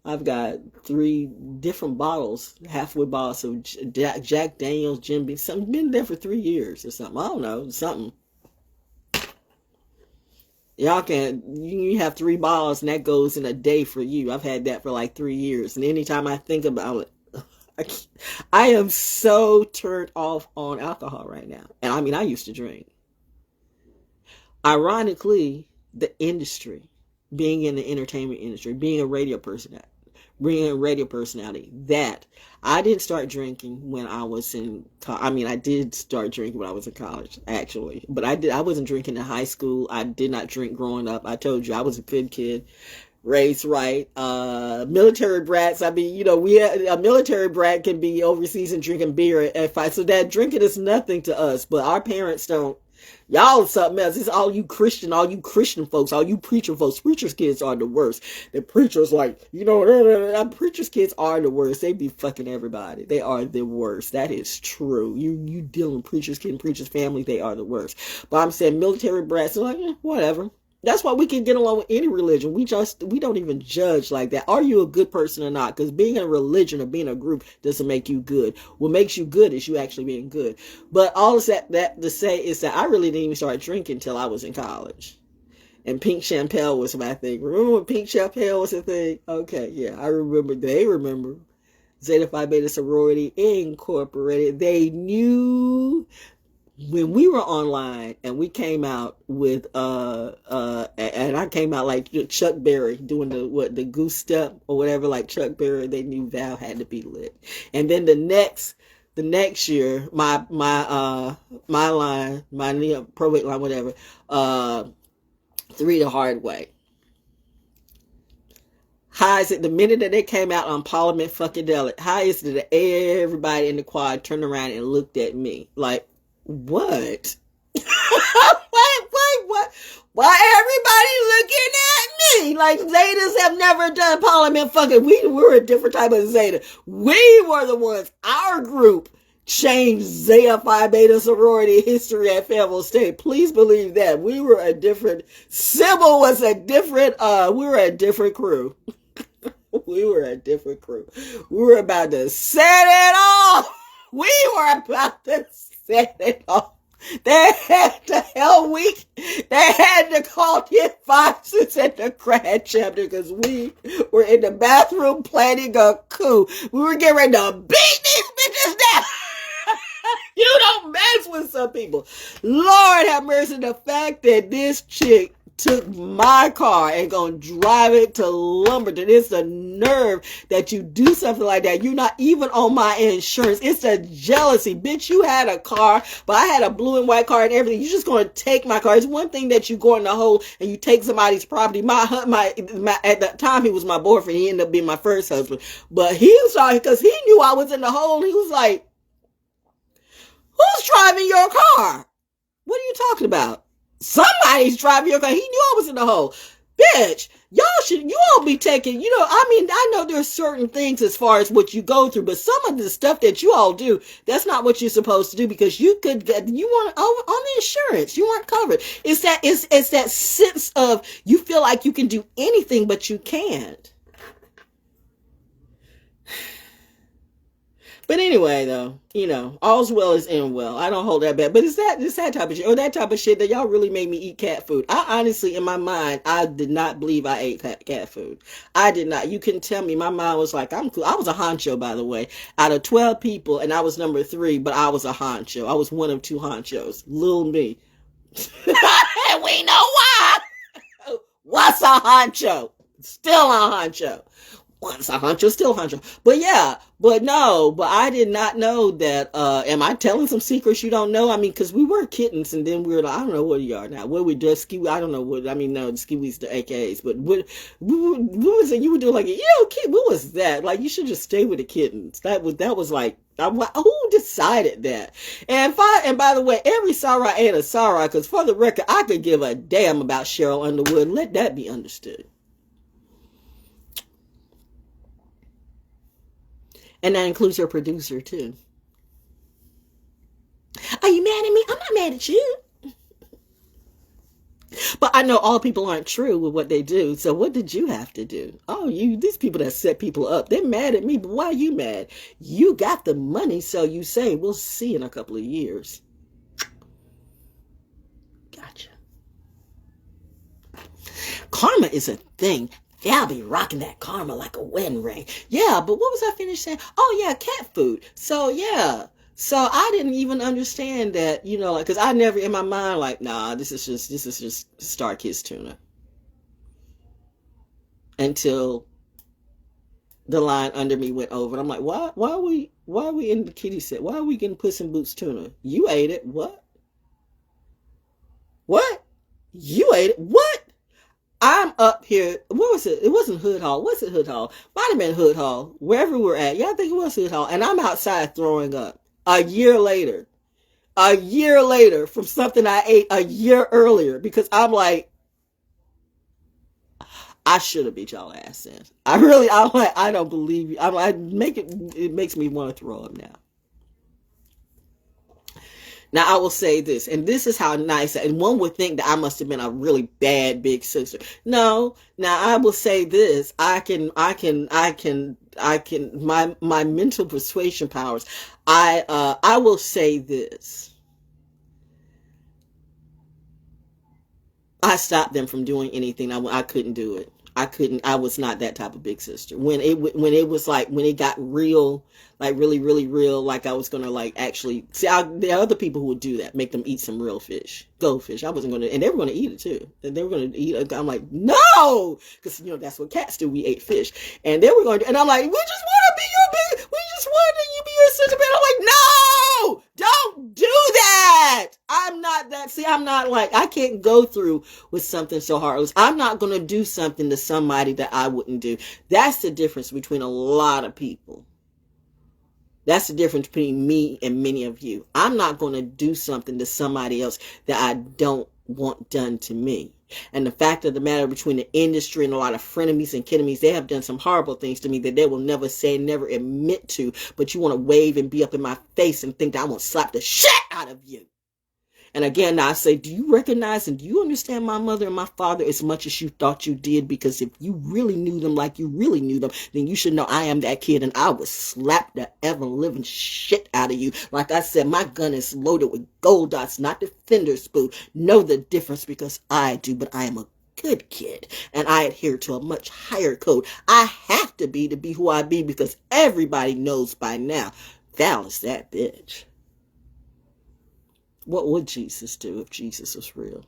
I've got 3 different bottles, halfway bottles of Jack Daniels, Jim Beam. Something been there for 3 years or something. I don't know, something. Y'all you have 3 bottles and that goes in a day for you. I've had that for like 3 years. And anytime I think about it, I am so turned off on alcohol right now. And I mean, I used to drink. Ironically, the industry, being in the entertainment industry, being a radio personality, that I didn't start drinking when I was in I did start drinking when I was in college, actually, but I wasn't drinking in high school. I did not drink growing up. I told you I was a good kid, raised right. Military brats, I mean, we had, a military brat can be overseas and drinking beer at 5, so that drinking is nothing to us, but our parents don't. Y'all something else. It's all you Christian folks, all you preacher folks. Preachers' kids are the worst. The preachers preachers' kids are the worst. They be fucking everybody. They are the worst. That is true. You dealing with preachers' kid and preachers' family, they are the worst. But I'm saying military brats are like, whatever. That's why we can get along with any religion. We don't even judge like that. Are you a good person or not? Because being a religion or being a group doesn't make you good. What makes you good is you actually being good. But all of that to say is that I really didn't even start drinking until I was in college. And pink champagne was my thing. Remember when pink champagne was a thing? Okay, yeah, I remember. They remember. Zeta Phi Beta Sorority Incorporated. They knew. When we were online and we came out with and I came out like Chuck Berry doing the goose step or whatever, like Chuck Berry, they knew Val had to be lit. And then the next year, my line, my probate line, whatever, 3 the hard way. How is it the minute that they came out on Parliament Funkadelic? How is it that everybody in the quad turned around and looked at me like, what? Wait, what? Why everybody looking at me? Like, Zetas have never done Parliament fucking. We were a different type of Zeta. We were the ones, our group changed Zeta Phi Beta sorority history at Fayetteville State. Please believe that. We were a different, Sybil was a different, we were a different crew. We were a different crew. We were about to set it off. We were about to set it off. They had the Hell Week. They had to call the advisors at the grad chapter because we were in the bathroom planning a coup. We were getting ready to beat these bitches down. You don't mess with some people. Lord have mercy. The fact that this chick took my car and gonna drive it to Lumberton. It's the nerve that you do something like that. You're not even on my insurance. It's the jealousy. Bitch, you had a car, but I had a blue and white car and everything. You're just gonna take my car. It's one thing that you go in the hole and you take somebody's property. My at that time, he was my boyfriend. He ended up being my first husband. But he was sorry because he knew I was in the hole. He was like, who's driving your car? What are you talking about? Somebody's driving your car. He knew I was in the hole. Bitch, you all be taking, I know there's certain things as far as what you go through, but some of the stuff that you all do, that's not what you're supposed to do because you weren't on the insurance. You weren't covered. It's that sense of you feel like you can do anything, but you can't. But anyway, though, all's well is in well. I don't hold that back. But it's that type of shit, or that type of shit that y'all really made me eat cat food. I honestly, in my mind, I did not believe I ate cat food. I did not. You couldn't tell me. My mind was like, I'm cool. I was a honcho, by the way, out of 12 people, and I was number 3, but I was a honcho. I was one of 2 honchos. Little me. And we know why. What's a honcho? Still a honcho. Once a honcho, still honcho. But yeah, but I did not know that. Am I telling some secrets you don't know? I mean, because we were kittens, and then we were like, I don't know what you are now. What we do, ski? I don't know what. I mean, no, the skiwis, the AKAs. But what was it? You were doing like, kid. What was that? Like, you should just stay with the kittens. That was like. Who decided that? And by the way, every Sarai ain't a Sarai, because for the record, I could give a damn about Cheryl Underwood. Let that be understood. And that includes your producer, too. Are you mad at me? I'm not mad at you. But I know all people aren't true with what they do. So what did you have to do? Oh, these people that set people up, they're mad at me. But why are you mad? You got the money, so you say, we'll see in a couple of years. Gotcha. Karma is a thing. I'll be rocking that karma like a wedding ring. Yeah, but what was I finished saying? Oh, yeah, cat food. So, yeah. So I didn't even understand that, because I never in my mind, like, nah, this is just Star Kids tuna. Until the line under me went over. And I'm like, why are we in the kitty set? Why are we getting Puss in Boots tuna? You ate it. What? What? You ate it. What? I'm up here. What was it? It wasn't Hood Hall. What's it, Hood Hall? Might have been Hood Hall. Wherever we're at. Yeah, I think it was Hood Hall. And I'm outside throwing up. A year later from something I ate a year earlier, because I'm like, I should have beat y'all ass in. I'm like, I don't believe you. It makes me want to throw up now. Now I will say this, and this is how nice, and one would think that I must have been a really bad big sister. No, now I will say this, my mental persuasion powers, I will say this. I stopped them from doing anything. I couldn't do it. I was not that type of big sister. When it got real, like really, really real, like I was going to like actually, there are other people who would do that, make them eat some real fish, goldfish. I wasn't going to, and they were going to eat it too. And they were going to eat it. I'm like, no! Because, that's what cats do. We ate fish. And they were going to, and I'm like, we just want to you be your sister. And I'm like, no! Don't do that! I'm not that, I'm not like, I can't go through with something so heartless. I'm not going to do something to somebody that I wouldn't do. That's the difference between a lot of people. That's the difference between me and many of you. I'm not going to do something to somebody else that I don't want done to me. And the fact of the matter, between the industry and a lot of frenemies and kinemies, they have done some horrible things to me that they will never say, never admit to. But you want to wave and be up in my face and think that I want to slap the shit out of you. And again, I say, do you recognize and do you understand my mother and my father as much as you thought you did? Because if you really knew them like you really knew them, then you should know I am that kid, and I would slap the ever-living shit out of you. Like I said, my gun is loaded with gold dots, not the fender spoon. Know the difference, because I do, but I am a good kid, and I adhere to a much higher code. I have to be who I be, because everybody knows by now, Val is that bitch. What would Jesus do if Jesus was real?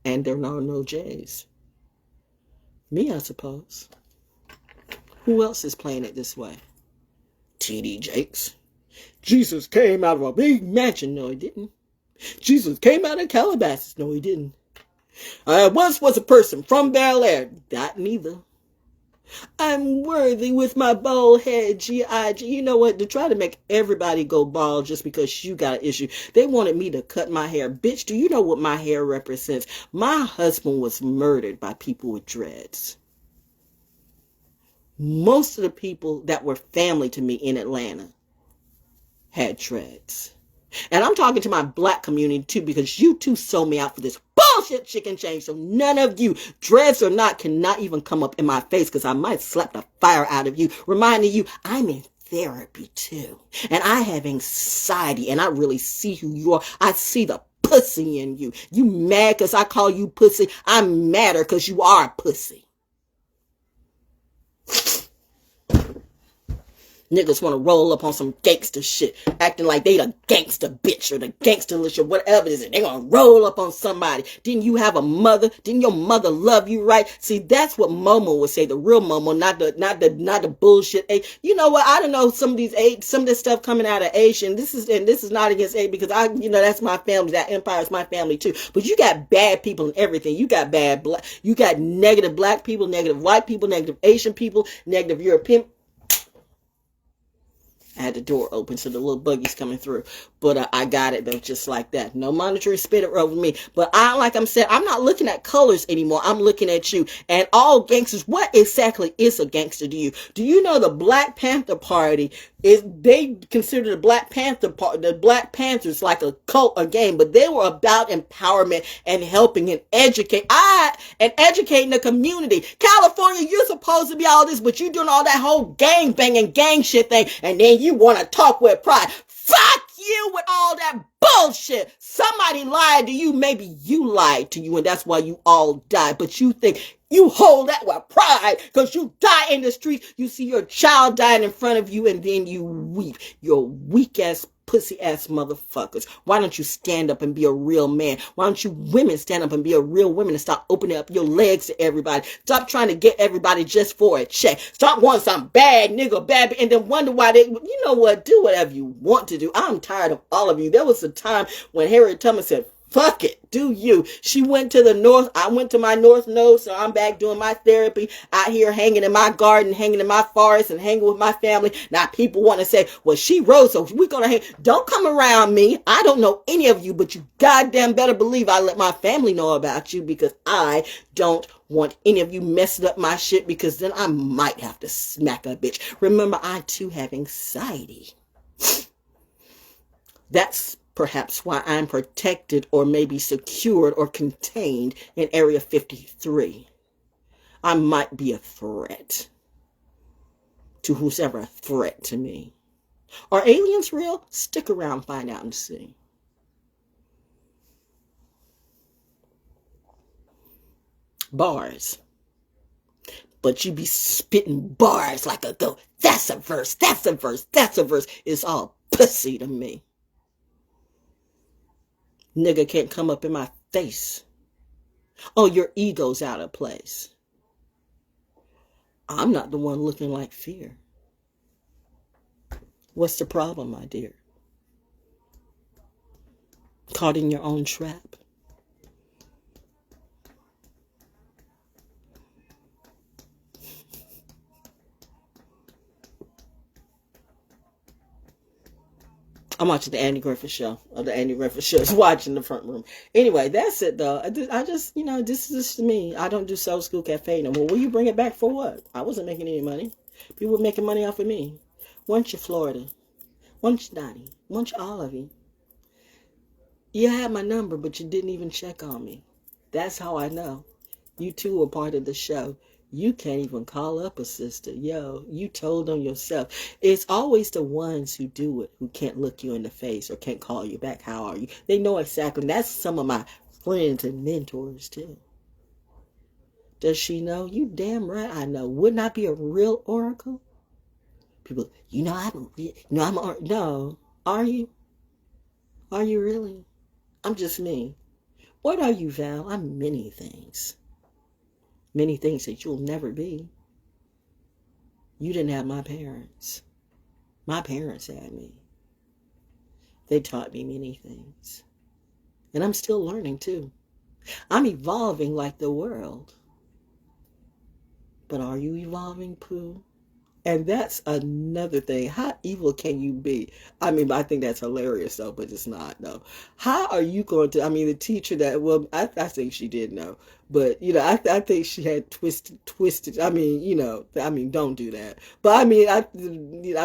And there are no J's. Me, I suppose. Who else is playing it this way? T.D. Jakes. Jesus came out of a big mansion. No, he didn't. Jesus came out of Calabasas. No, he didn't. I once was a person from Bel Air. That neither. I'm worthy with my bald head, G.I.G. You know what? To try to make everybody go bald just because you got an issue. They wanted me to cut my hair. Bitch, do you know what my hair represents? My husband was murdered by people with dreads. Most of the people that were family to me in Atlanta had dreads. And I'm talking to my black community too, because you two sold me out for this bullshit chicken change. So none of you, dreads or not, cannot even come up in my face, because I might slap the fire out of you, reminding you I'm in therapy too. And I have anxiety and I really see who you are. I see the pussy in you. You mad because I call you pussy? I'm madder because you are a pussy. Niggas want to roll up on some gangster shit, acting like they the gangster bitch or the gangsterlish or whatever it is. They gonna roll up on somebody. Didn't you have a mother? Didn't your mother love you right? See, that's what Momo would say, the real Momo, not the bullshit. You know what? I don't know some of this stuff coming out of Asian. This is not against A because that's my family. That empire is my family too. But you got bad people and everything. You got you got negative black people, negative white people, negative Asian people, negative European. I had the door open so the little buggy's coming through. But I got it though, just like that. No monetary spitter over me. But like I'm saying, I'm not looking at colors anymore. I'm looking at you. And all gangsters, what exactly is a gangster to you? Do you know the Black Panther Party they consider the Black Panthers like a cult, a game, but they were about empowerment and helping and educating the community. California, you're supposed to be all this, but you're doing all that whole gang banging, gang shit thing, and then you want to talk with pride. Fuck you with all that bullshit. Somebody lied to you. Maybe you lied to you, and that's why you all died. But you think you hold that with pride because you die in the street. You see your child dying in front of you, and then you weep. You're weak ass, pussy ass motherfuckers. Why don't you stand up and be a real man? Why don't you women stand up and be a real woman and stop opening up your legs to everybody? Stop trying to get everybody just for a check. Stop wanting some bad nigga, bad, and then wonder why you know what? Do whatever you want to do. I'm tired of all of you. There was a time when Harriet Tubman said, fuck it, do you. She went to the north. I went to my north node, so I'm back doing my therapy out here, hanging in my garden, hanging in my forest, and hanging with my family. Now people want to say, well, she rose, so we're going to hang. Don't come around me. I don't know any of you, but you goddamn better believe I let my family know about you because I don't want any of you messing up my shit because then I might have to smack a bitch. Remember, I too have anxiety. That's perhaps why I'm protected or maybe secured or contained in Area 53. I might be a threat to who's ever a threat to me. Are aliens real? Stick around, find out and see. Bars. But you be spitting bars like a go. That's a verse, that's a verse, that's a verse. It's all pussy to me. Nigga can't come up in my face. Oh, your ego's out of place. I'm not the one looking like fear. What's the problem, my dear? Caught in your own trap. I'm watching the Andy Griffith show. The Andy Griffith show is watching the front room. Anyway, that's it though. I just, this is just me. I don't do Soul School Cafe no more. Will you bring it back for what? I wasn't making any money. People were making money off of me. Want you, Florida. Want you, Donnie. Want you, all of you. You had my number, but you didn't even check on me. That's how I know. You too were part of the show. You can't even call up a sister. Yo, you told on yourself. It's always the ones who do it who can't look you in the face or can't call you back. How are you? They know exactly. And that's some of my friends and mentors too. Does she know? You damn right I know. Wouldn't I be a real oracle? People, no. Are you? Are you really? I'm just me. What are you, Val? I'm many things. Many things that you'll never be. You didn't have my parents. My parents had me. They taught me many things. And I'm still learning too. I'm evolving like the world. But are you evolving, Pooh? And that's another thing. How evil can you be? I mean, I think that's hilarious though, but it's not though. How are you going to, the teacher that, well, I think she did know. But I think she had twisted. Don't do that. But I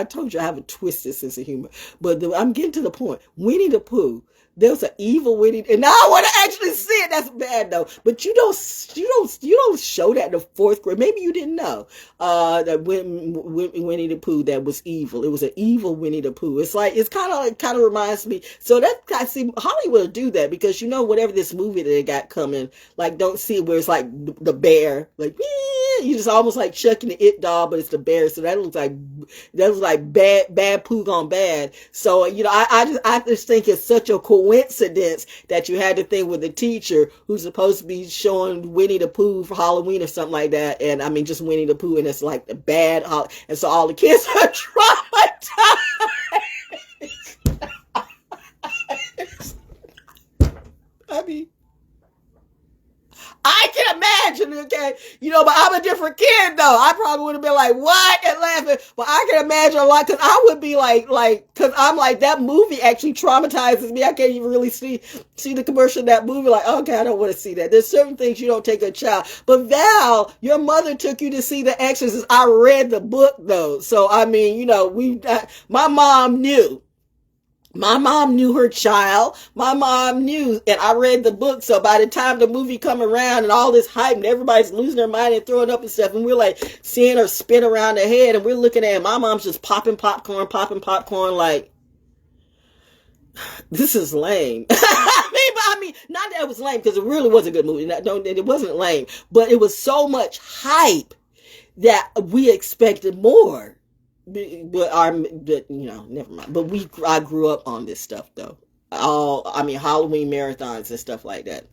told you I have a twisted sense of humor. But I'm getting to the point. Winnie the Pooh. There was an evil Winnie, and now I want to actually see it. That's bad though. But you don't show that in the fourth grade. Maybe you didn't know that Winnie the Pooh that was evil. It was an evil Winnie the Pooh. It's kind of reminds me. So that I see Hollywood will do that because whatever this movie that they got coming, like don't see where it's like the bear, like you just almost like chucking the It doll, but it's the bear. So that looks like bad Pooh gone bad. So I just think it's such a coincidence that you had the thing with the teacher who's supposed to be showing Winnie the Pooh for Halloween or something like that, and just Winnie the Pooh, and it's like the bad, and so all the kids are traumatized. I can imagine, okay? But I'm a different kid, though. I probably would have been like, what? And laughing. But I can imagine a lot, because I would be because I'm like, that movie actually traumatizes me. I can't even really see the commercial of that movie. Like, okay, I don't want to see that. There's certain things you don't take a child. But Val, your mother took you to see The Exorcist. I read the book, though. So, my mom knew. My mom knew her child. My mom knew, and I read the book. So by the time the movie come around and all this hype and everybody's losing their mind and throwing up and stuff, and we're like seeing her spin around her head, and we're looking at it, my mom's just popping popcorn, like, this is lame. Not that it was lame, because it really was a good movie. It wasn't lame, but it was so much hype that we expected more. But never mind. But I grew up on this stuff though. Halloween marathons and stuff like that.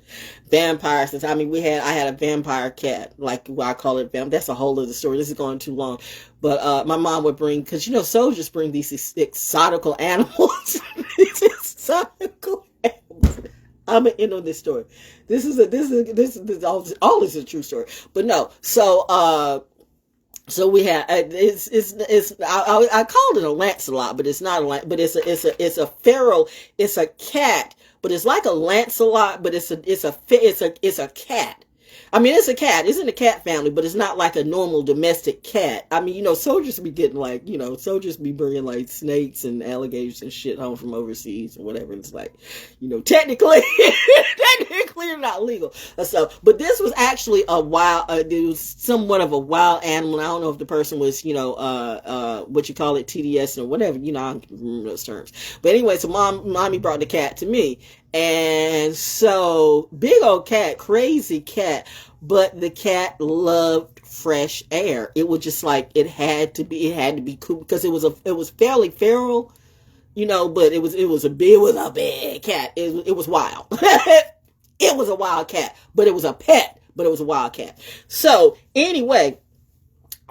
Vampires. I had a vampire cat, like I call it that's a whole other story. This is going too long. But my mom would bring, because soldiers bring these exotical animals. These exotical animals. I'm gonna end on this story. This is all this is a true story. But no, so we had I called it a Lancelot, but it's not but it's a feral, it's a cat, but it's like a Lancelot, but it's a cat. It's a cat. It's in the cat family, but it's not like a normal domestic cat. Soldiers be getting soldiers be bringing like snakes and alligators and shit home from overseas or whatever. It's like, technically they're not legal. So, but this was actually it was somewhat of a wild animal. I don't know if the person was, what you call it, TDS or whatever, I don't remember those terms. But anyway, so mommy brought the cat to me. And so, big old cat, crazy cat, but the cat loved fresh air. It was just like, it had to be cool, because it was fairly feral, but it was a big cat. It was wild. It was a wild cat, but it was a pet, but it was a wild cat. So anyway,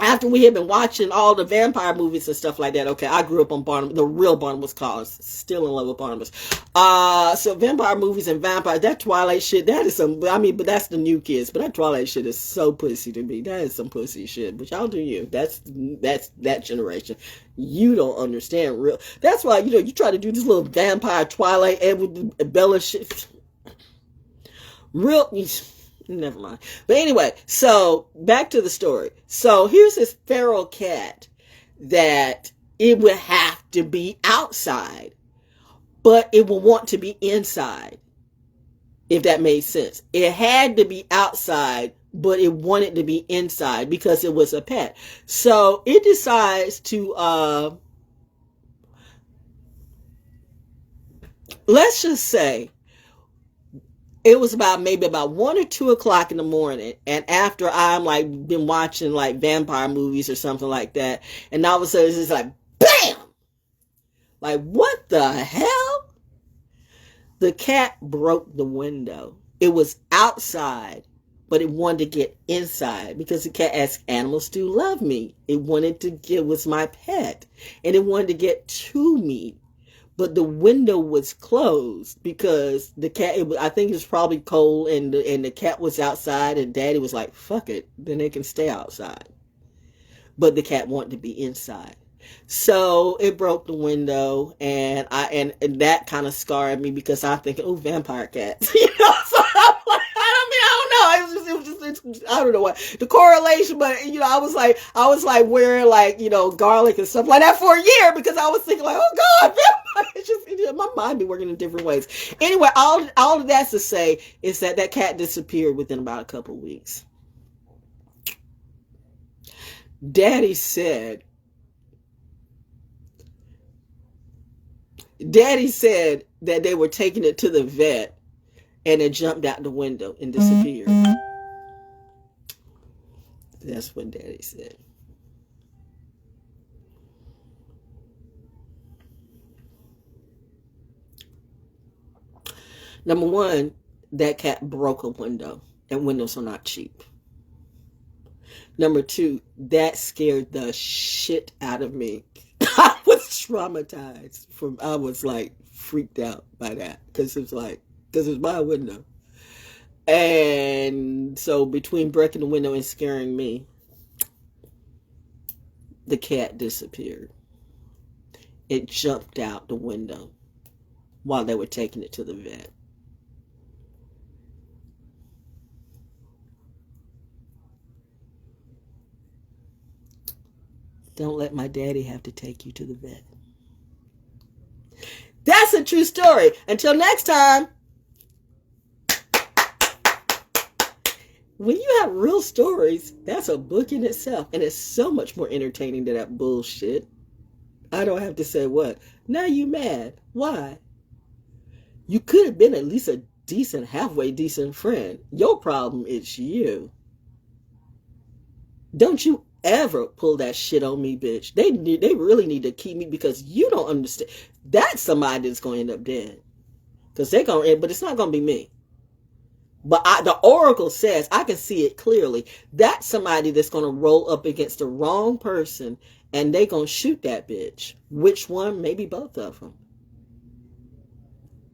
after we had been watching all the vampire movies and stuff like that, okay, I grew up on Barnabas, the real Barnabas Collins, still in love with Barnabas. So vampire movies and vampires, that Twilight shit, that is but that's the new kids, but that Twilight shit is so pussy to me. That is some pussy shit, but y'all do you. That's that generation. You don't understand real. That's why, you try to do this little vampire Twilight and with the Bella shit. Real... Never mind. But anyway, so back to the story. So here's this feral cat that it would have to be outside, but it will want to be inside, if that made sense. It had to be outside, but it wanted to be inside because it was a pet. So it decides to, let's just say, it was maybe about 1 or 2 o'clock in the morning, and after I'm been watching vampire movies or something like that, and all of a sudden it's just like BAM! Like, what the hell? The cat broke the window. It was outside, but it wanted to get inside because the cat, as animals do, love me. It was my pet, and it wanted to get to me. But the window was closed because the cat, I think it was probably cold, and the cat was outside, and Daddy was like, fuck it, then they can stay outside. But the cat wanted to be inside. So it broke the window, and that kind of scarred me because I'm thinking, oh, vampire cats. So I'm like, I don't I don't know. I don't know what the correlation, but you know, I was like wearing like, you know, garlic and stuff like that for a year because I was thinking like, oh God, it's just, you know, my mind be working in different ways. Anyway, all of that's to say is that cat disappeared within about a couple of weeks. Daddy said that they were taking it to the vet and it jumped out the window and disappeared. That's what Daddy said. Number one, that cat broke a window, and windows are not cheap. Number two, that scared the shit out of me. I was traumatized. I was like freaked out by that because it was my window. And so between breaking the window and scaring me, the cat disappeared. It jumped out the window while they were taking it to the vet. Don't let my daddy have to take you to the vet. That's a true story. Until next time. When you have real stories, that's a book in itself. And it's so much more entertaining than that bullshit. I don't have to say what. Now you mad. Why? You could have been at least a halfway decent friend. Your problem is you. Don't you ever pull that shit on me, bitch. They really need to keep me because you don't understand. That's somebody that's going to end up dead. Because they're going to end, but it's not going to be me. But the oracle says, I can see it clearly. That's somebody that's going to roll up against the wrong person and they going to shoot that bitch. Which one? Maybe both of them.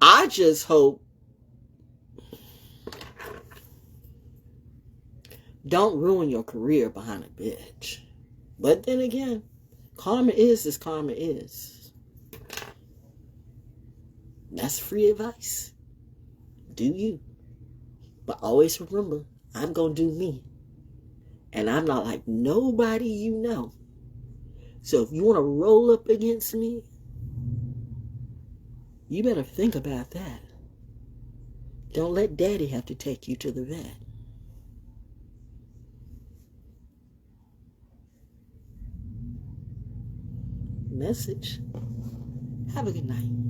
I just hope don't ruin your career behind a bitch. But then again, karma is as karma is. That's free advice. Do you? But always remember, I'm going to do me. And I'm not like nobody you know. So if you want to roll up against me, you better think about that. Don't let daddy have to take you to the vet. Message. Have a good night.